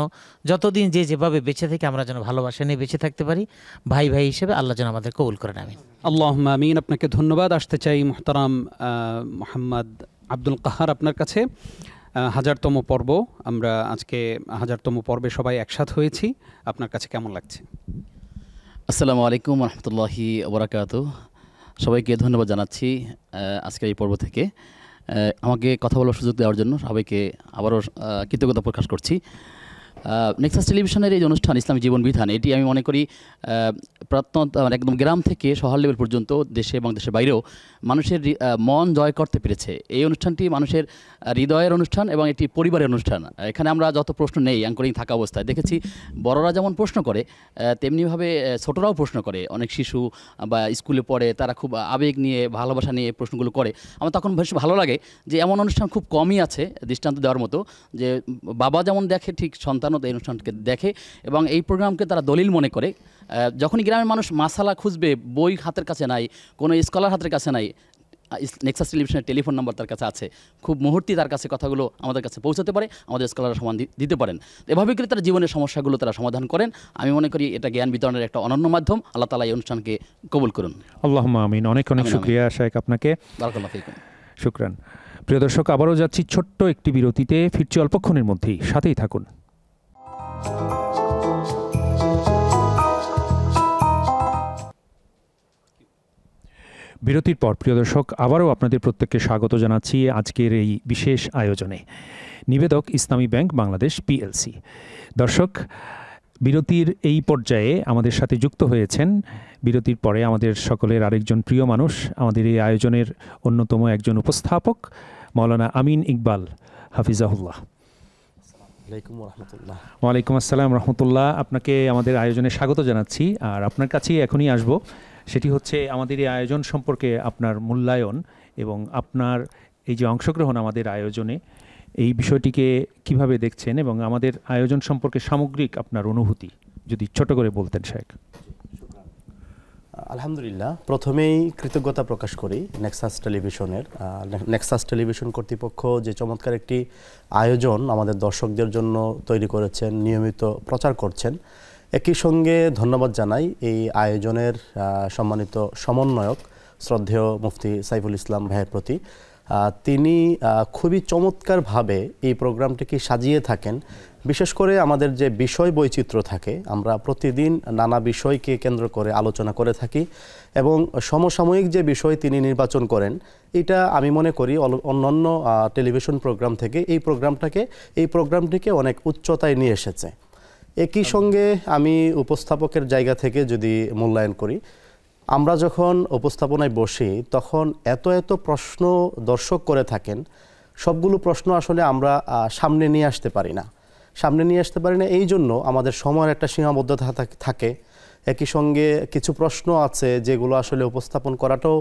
যতদিন যে যেভাবে বেঁচে থেকে আমরা যেন ভালোবাসা নিয়ে বেঁচে থাকতে পারি, ভাই ভাই হিসেবে আল্লাহ যেন আমাদের কবুল করেন, আমিন। আল্লাহুম্মা আমিন। আপনাকে ধন্যবাদ। আসতে চাই মুহতারাম মোহাম্মদ আব্দুল কাহার আপনার কাছে। 1000তম পর্ব, আমরা আজকে 1000তম পর্বে সবাই একসাথ হয়েছি, আপনার কাছে কেমন লাগছে? আসসালামু আলাইকুম রহমতুল্লাহি ওবরাকাতু। সবাইকে ধন্যবাদ জানাচ্ছি আজকের এই পর্ব থেকে আমাকে কথা বলার সুযোগ দেওয়ার জন্য সবাইকে আবারও কৃতজ্ঞতা প্রকাশ করছি। নেক্সাস টেলিভিশনের এই অনুষ্ঠান ইসলামী জীবন বিধান, এটি আমি মনে করি একদম গ্রাম থেকে শহর লেভেল পর্যন্ত দেশে এবং দেশের বাইরেও মানুষের মন জয় করতে পেরেছে। এই অনুষ্ঠানটি মানুষের হৃদয়ের অনুষ্ঠান এবং এটি পরিবারের অনুষ্ঠান। এখানে আমরা যত প্রশ্ন নেই অ্যাঙ্করিং থাকা অবস্থায় দেখেছি, বড়রা যেমন প্রশ্ন করে তেমনিভাবে ছোটরাও প্রশ্ন করে। অনেক শিশু বা স্কুলে পড়ে, তারা খুব আবেগ নিয়ে ভালোবাসা নিয়ে প্রশ্নগুলো করে। আমার তখন বেশ ভালো লাগে যে এমন অনুষ্ঠান খুব কমই আছে দৃষ্টান্ত দেওয়ার মতো, যে বাবা যেমন দেখে ঠিক সন্তানও এই অনুষ্ঠানকে দেখে এবং এই প্রোগ্রামকে তারা দলিল মনে করে। যখনই গ্রামের মানুষ মাসালা খুঁজবে, বই হাতের কাছে নাই, কোনো স্কলার হাতের কাছে নাই, নেক্সাস টেলিভিশনের টেলিফোন নাম্বার তার কাছে আছে, খুব মুহূর্তে তার কাছে কথাগুলো আমাদের কাছে পৌঁছাতে পারে, আমাদের স্কলাররা সমাধান দিতে পারেন। এভাবে করে তারা জীবনের সমস্যাগুলো তারা সমাধান করেন। আমি মনে করি এটা জ্ঞান বিতরণের একটা অনন্য মাধ্যম। আল্লাহ তাআলা এই অনুষ্ঠানকে কবুল করুন। আল্লাহুম্মা আমিন। অনেক অনেক শুকরিয়া শায়েখ আপনাকে। বারাকাল্লাহু ফিকুম। শুকরান। প্রিয় দর্শক, আবারও যাচ্ছি ছোট্ট একটি বিরতিতে, ফিরছি অল্পক্ষণের মধ্যেই, সাথেই থাকুন। বিরতির পর প্রিয় দর্শক আবারও আপনাদের প্রত্যেককে স্বাগত জানাচ্ছি আজকের এই বিশেষ আয়োজনে। নিবেদক ইসলামী ব্যাংক বাংলাদেশ PLC। দর্শক, বিরতির এই পর্যায়ে আমাদের সাথে যুক্ত হয়েছেন বিরতির পরে আমাদের সকলের আরেকজন প্রিয় মানুষ, আমাদের এই আয়োজনের অন্যতম একজন উপস্থাপক মাওলানা আমিন ইকবাল হাফিজাহুল্লাহ। ওয়ালাইকুম আসসালাম রহমতুল্লাহ। আপনাকে আমাদের আয়োজনে স্বাগত জানাচ্ছি। আর আপনার কাছেই এখনই আসব, সেটি হচ্ছে আমাদের এই আয়োজন সম্পর্কে আপনার মূল্যায়ন এবং আপনার এই যে অংশগ্রহণ আমাদের আয়োজনে, এই বিষয়টিকে কিভাবে দেখছেন এবং আমাদের আয়োজন সম্পর্কে সামগ্রিক আপনার অনুভূতি যদি ছোট করে বলতেন শেখ। আলহামদুলিল্লাহ, প্রথমেই কৃতজ্ঞতা প্রকাশ করি নেক্সাস টেলিভিশনের। নেক্সাস টেলিভিশন কর্তৃপক্ষ যে চমৎকার একটি আয়োজন আমাদের দর্শকদের জন্য তৈরি করেছেন, নিয়মিত প্রচার করছেন। একই সঙ্গে ধন্যবাদ জানাই এই আয়োজনের সম্মানিত সমন্বয়ক শ্রদ্ধেয় মুফতি সাইফুল ইসলাম ভাইয়ের প্রতি। তিনি খুবই চমৎকারভাবে এই প্রোগ্রামটিকে সাজিয়ে থাকেন। বিশেষ করে আমাদের যে বিষয় বৈচিত্র্য থাকে, আমরা প্রতিদিন নানা বিষয়কে কেন্দ্র করে আলোচনা করে থাকি এবং সমসাময়িক যে বিষয় তিনি নির্বাচন করেন, এটা আমি মনে করি অন্যান্য টেলিভিশন প্রোগ্রাম থেকে এই প্রোগ্রামটিকে অনেক উচ্চতায় নিয়ে এসেছে। একই সঙ্গে আমি উপস্থাপকের জায়গা থেকে যদি মূল্যায়ন করি, আমরা যখন উপস্থাপনায় বসি তখন এত প্রশ্ন দর্শক করে থাকেন, সবগুলো প্রশ্ন আসলে আমরা সামনে নিয়ে আসতে পারি না। এই জন্য আমাদের সময়ের একটা সীমাবদ্ধতা থাকে। একই সঙ্গে কিছু প্রশ্ন আছে যেগুলো আসলে উপস্থাপন করাটাও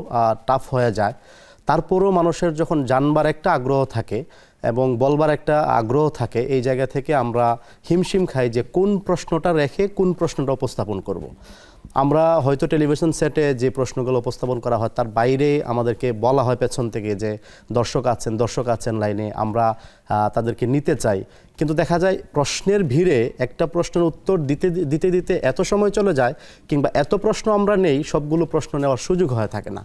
টাফ হয়ে যায়। তারপরও মানুষের যখন জানবার একটা আগ্রহ থাকে এবং বলবার একটা আগ্রহ থাকে, এই জায়গা থেকে আমরা হিমশিম খাই যে কোন প্রশ্নটা রেখে কোন প্রশ্নটা উপস্থাপন করব। আমরা হয়তো টেলিভিশন সেটে যে প্রশ্নগুলো উপস্থাপন করা হয় তার বাইরে আমাদেরকে বলা হয় পেছন থেকে যে দর্শক আছেন লাইনে, আমরা তাদেরকে নিতে চাই। কিন্তু দেখা যায় প্রশ্নের ভিড়ে একটা প্রশ্নের উত্তর দিতে দিতে এত সময় চলে যায়, কিংবা এত প্রশ্ন আমরা নেই, সবগুলো প্রশ্ন নেওয়ার সুযোগ হয়ে থাকে না।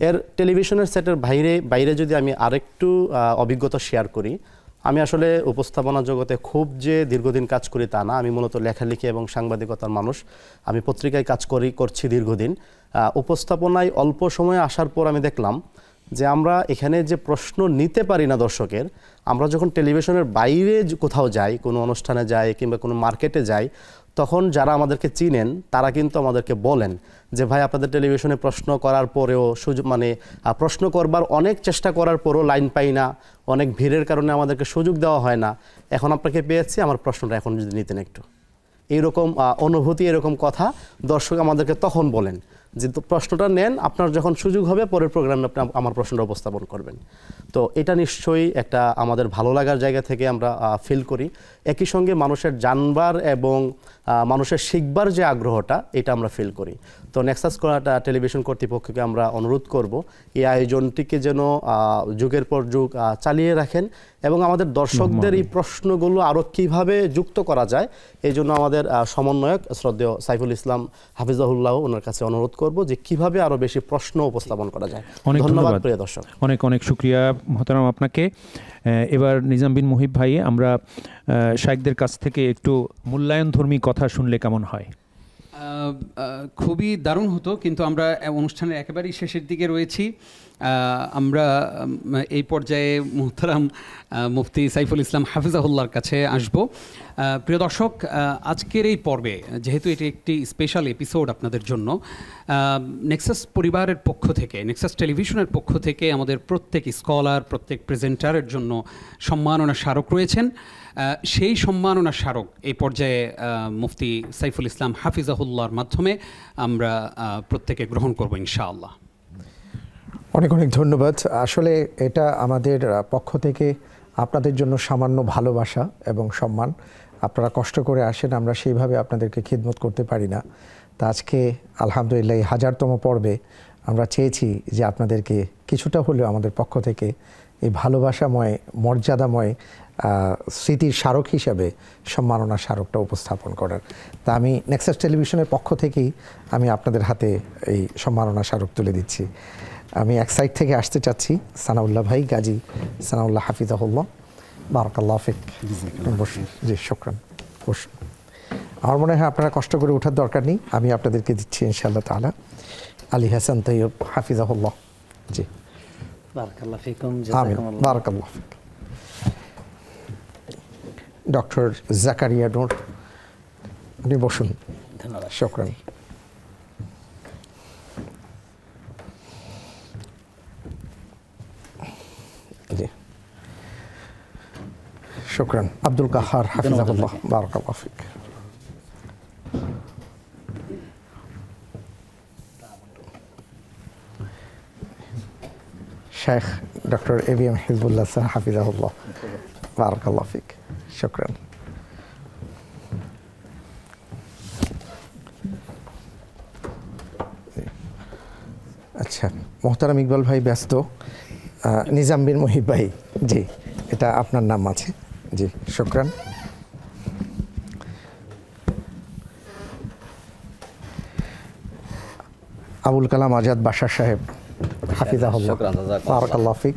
এর টেলিভিশনের সেটের বাইরে যদি আমি আরেকটু অভিজ্ঞতা শেয়ার করি, আমি আসলে উপস্থাপনা জগতে খুব যে দীর্ঘদিন কাজ করি তা না, আমি মূলত লেখালেখি এবং সাংবাদিকতার মানুষ। আমি পত্রিকায় কাজ করছি দীর্ঘদিন। উপস্থাপনায় অল্প সময়ে আসার পর আমি দেখলাম যে আমরা এখানে যে প্রশ্ন নিতে পারি না দর্শকের, আমরা যখন টেলিভিশনের বাইরে কোথাও যাই, কোনো অনুষ্ঠানে যাই কিংবা কোনো মার্কেটে যাই, তখন যারা আমাদেরকে চিনেন তারা কিন্তু আমাদেরকে বলেন যে ভাই আপনাদের টেলিভিশনে প্রশ্ন করার পরেও সুযোগ প্রশ্ন করবার অনেক চেষ্টা করার পরেও লাইন পাই না, অনেক ভিড়ের কারণে আমাদেরকে সুযোগ দেওয়া হয় না, এখন আপনাকে পেয়েছি, আমার প্রশ্নটা এখন যদি নিতেন একটু। এইরকম অনুভূতি, এরকম কথা দর্শক আমাদেরকে তখন বলেন যে প্রশ্নটা নেন, আপনার যখন সুযোগ হবে পরের প্রোগ্রামে আপনি আমার প্রশ্নটা উপস্থাপন করবেন। তো এটা নিশ্চয়ই একটা আমাদের ভালো লাগার জায়গা থেকে আমরা ফিল করি। একই সঙ্গে মানুষের জানবার এবং মানুষের শিখবার যে আগ্রহটা, এটা আমরা ফিল করি। তো নেক্সাস টেলিভিশন কর্তৃপক্ষকে আমরা অনুরোধ করব এই আয়োজনটিকে যেন যুগের পর যুগ চালিয়ে রাখেন এবং আমাদের দর্শকদের এই প্রশ্নগুলো আরও কীভাবে যুক্ত করা যায়, এই জন্য আমাদের সমন্বয়ক শ্রদ্ধেয় সাইফুল ইসলাম হাফিজাহুল্লাহ ওনার কাছে অনুরোধ করব যে কিভাবে আরও বেশি প্রশ্ন উপস্থাপন করা যায়। ধন্যবাদ প্রিয় দর্শক। অনেক অনেক শুকরিয়া মোহতারাম আপনাকে। এবার নিজাম বিন মুহিব ভাই, আমরা শাইখদের কাছ থেকে একটু মূল্যায়নধর্মী কথা শুনলে কেমন হয়? খুবই দারুণ হতো, কিন্তু আমরা অনুষ্ঠানের একেবারেই শেষের দিকে রয়েছি। আমরা এই পর্যায়ে মোহতারাম মুফতি সাইফুল ইসলাম হাফিজাহুল্লাহর কাছে আসব। প্রিয় দর্শক, আজকের এই পর্বে যেহেতু এটি একটি স্পেশাল এপিসোড আপনাদের জন্য, নেক্সাস পরিবারের পক্ষ থেকে, নেক্সাস টেলিভিশনের পক্ষ থেকে আমাদের প্রত্যেক স্কলার, প্রত্যেক প্রেজেন্টারের জন্য সম্মাননা স্মারক রয়েছেন। সেই সম্মাননা স্মারক এই পর্যায়ে মুফতি সাইফুল ইসলাম হাফিজাহুল্লাহর মাধ্যমে আমরা প্রত্যেকে গ্রহণ করব ইনশাআল্লাহ। অনেক অনেক ধন্যবাদ। আসলে এটা আমাদের পক্ষ থেকে আপনাদের জন্য সামান্য ভালোবাসা এবং সম্মান। আপনারা কষ্ট করে আসেন, আমরা সেইভাবে আপনাদেরকে খিদমত করতে পারি না। তা আজকে আলহামদুলিল্লাহ এই 1000তম পর্বে আমরা চেয়েছি যে আপনাদেরকে কিছুটা হলেও আমাদের পক্ষ থেকে এই ভালোবাসাময়, মর্যাদাময় স্মৃতির স্মারক হিসাবে সম্মাননা স্মারকটা উপস্থাপন করার। তা আমি নেক্সাস টেলিভিশনের পক্ষ থেকেই আমি আপনাদের হাতে এই সম্মাননা স্মারক তুলে দিচ্ছি। আমি এক সাইড থেকে আসতে চাচ্ছি সানাউল্লাহ ভাই, গাজী সানাউল্লাহ হাফিজাহুল্লাহ, বারাকাল্লাহ ফিক। বসুন। জি, শুকরান, বসুন। আমার মনে হয় আপনারা কষ্ট করে ওঠার দরকার নেই, আমি আপনাদেরকে দিচ্ছি ইনশাআল্লাহ তাআলা। আলী হাসান তৈয়ব হাফিজাহুল্লাহ। জি, বারাকাল্লাহ ফিকুম, জাযাকাল্লাহ, বারাকাল্লাহ ফিক। ডক্টর জাকারিয়া নূর, আপনি বসুন। ধন্যবাদ, শুকরান। জি, শুকরান। আব্দুল কাহার হাফিজাহুল্লাহ, বারাকাল্লাহ ফিক। Sheikh doctor ABM Hizbullah sir হাফিজাহুল্লাহ, বারাকাল্লাহ ফিক। শুকরান। আচ্ছা, মোহতারাম ইকবাল ভাই ব্যস্ত, নিজাম বিন মুহিব ভাই, জি এটা আপনার নাম আছে। জি, শুকরান। আবুল কালাম আজাদ বাশার সাহেব হাফিজাহুল্লাহ, বারাকাল্লাহ ফিক।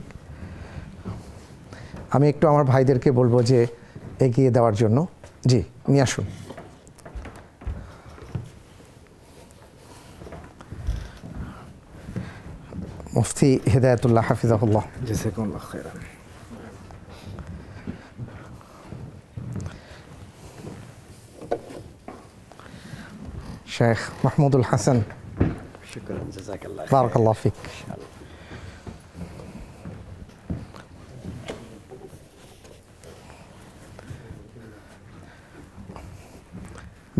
আমি একটু আমার ভাইদেরকে বলবো যে এগিয়ে দেওয়ার জন্য। জি, নিয়ে আসুন। মুফতি হিদায়াতুল্লাহ হাফিজাহুল্লাহ, জাযাকুমুল্লাহ খাইরান। শেখ মাহমুদুল হাসান, শুকরান, জাযাকাল্লাহ, বারাকাল্লাহ ফিক।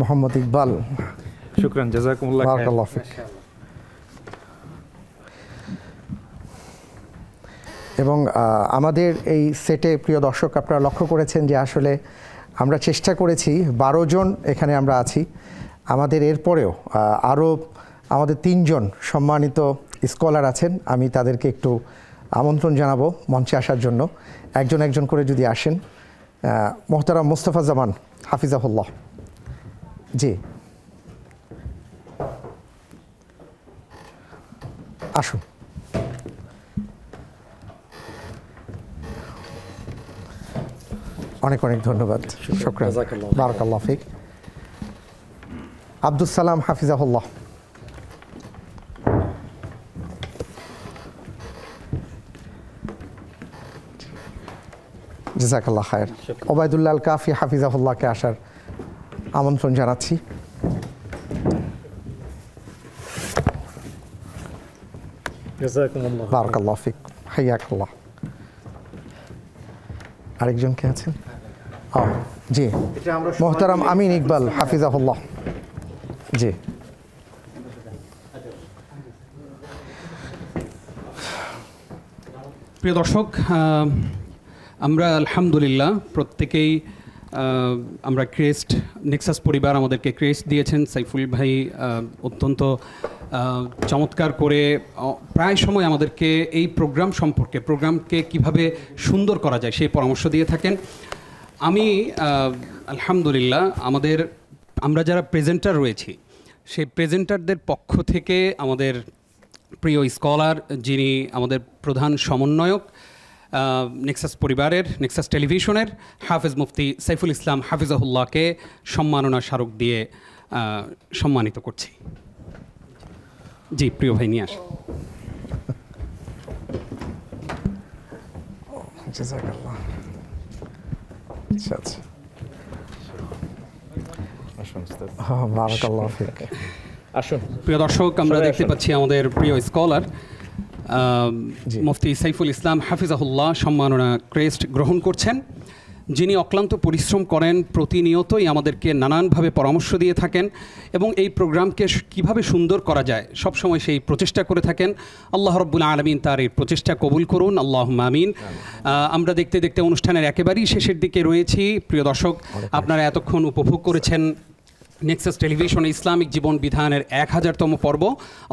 মোহাম্মদ ইকবাল, শুকরান, জাযাকুমুল্লাহ, বারাকাল্লাহ ফিক। এবং আমাদের এই সেটে প্রিয় দর্শক, আপনারা লক্ষ্য করেছেন যে আসলে আমরা চেষ্টা করেছি, 12 জন এখানে আমরা আছি। আমাদের এরপরেও আরও আমাদের 3 জন সম্মানিত স্কলার আছেন, আমি তাদেরকে একটু আমন্ত্রণ জানাবো মঞ্চে আসার জন্য। একজন একজন করে যদি আসেন। মোহতারাম মুস্তাফা জামান হাফিজাহুল্লাহ, জি আসুন। অনেক অনেক ধন্যবাদ, শুকরান, বারাকাল্লাহ ফিক। আব্দুস সালাম হাফিজাহুল্লাহ। জাযাকাল্লাহ খায়ের। ওবায়দুল্লাহ আল কাফি হাফিজাহুল্লাহকে আসার আমন্ত্রণ জানাচ্ছি। বারাকাল্লাহ ফিক, হাইয়াকাল্লাহ। আরেকজন কে আছেন? জি, মোহতারাম আমিন ইকবাল হাফিজাহুল্লাহ। জি, প্রিয় দর্শক, আমরা আলহামদুলিল্লাহ প্রত্যেকেই আমরা ক্রেস্ট, নেক্সাস পরিবার আমাদেরকে ক্রেস্ট দিয়েছেন। সাইফুল ভাই অত্যন্ত চমৎকার করে প্রায় সময় আমাদেরকে এই প্রোগ্রাম সম্পর্কে, প্রোগ্রামকে কিভাবে সুন্দর করা যায় সেই পরামর্শ দিয়ে থাকেন। আমি আলহামদুলিল্লাহ আমরা যারা প্রেজেন্টার রয়েছি সেই প্রেজেন্টারদের পক্ষ থেকে আমাদের প্রিয় স্কলার, যিনি আমাদের প্রধান সমন্বয়ক নেক্সাস পরিবারের, নেক্সাস টেলিভিশনের হাফেজ মুফতি সাইফুল ইসলাম হাফিজাহুল্লাহকে সম্মাননা স্মারক দিয়ে সম্মানিত করছি। জি, প্রিয় ভাই নিয়ে আসেন। প্রিয় দর্শক, আমরা দেখতে পাচ্ছি আমাদের প্রিয় স্কলার মুফতি সাইফুল ইসলাম হাফিজাহুল্লাহ সম্মাননা ক্রেস্ট গ্রহণ করছেন, যিনি অক্লান্ত পরিশ্রম করেন, প্রতিনিয়তই আমাদেরকে নানানভাবে পরামর্শ দিয়ে থাকেন এবং এই প্রোগ্রামকে কিভাবে সুন্দর করা যায় সবসময় সেই প্রচেষ্টা করে থাকেন। আল্লাহ রাব্বুল আলামিন তার এই প্রচেষ্টা কবুল করুন, আল্লাহুম্মা আমিন। আমরা দেখতে দেখতে অনুষ্ঠানের একেবারেই শেষের দিকে রয়েছি। প্রিয় দর্শক, আপনারা এতক্ষণ উপভোগ করেছেন নেক্সাস টেলিভিশনে ইসলামিক জীবন বিধানের 1000তম পর্ব।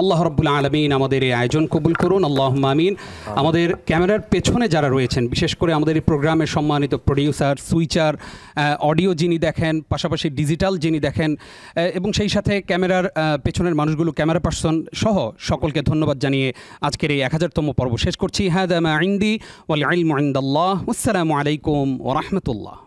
আল্লাহ রাব্বুল আলামিন আমাদের এই আয়োজন কবুল করুন, আল্লাহুম্মা আমিন। আমাদের ক্যামেরার পেছনে যারা রয়েছেন, বিশেষ করে আমাদের এই প্রোগ্রামের সম্মানিত প্রডিউসার, সুইচার, অডিও যিনি দেখেন, পাশাপাশি ডিজিটাল যিনি দেখেন, এবং সেই সাথে ক্যামেরার পেছনের মানুষগুলো, ক্যামেরা পার্সন সহ সকলকে ধন্যবাদ জানিয়ে আজকের এই 1000তম পর্ব শেষ করছি। হাদা মা ইনদি ওয়াল ইলমু ইনদাল্লাহ। আসসালামু আলাইকুম ওয়া রাহমাতুল্লাহ।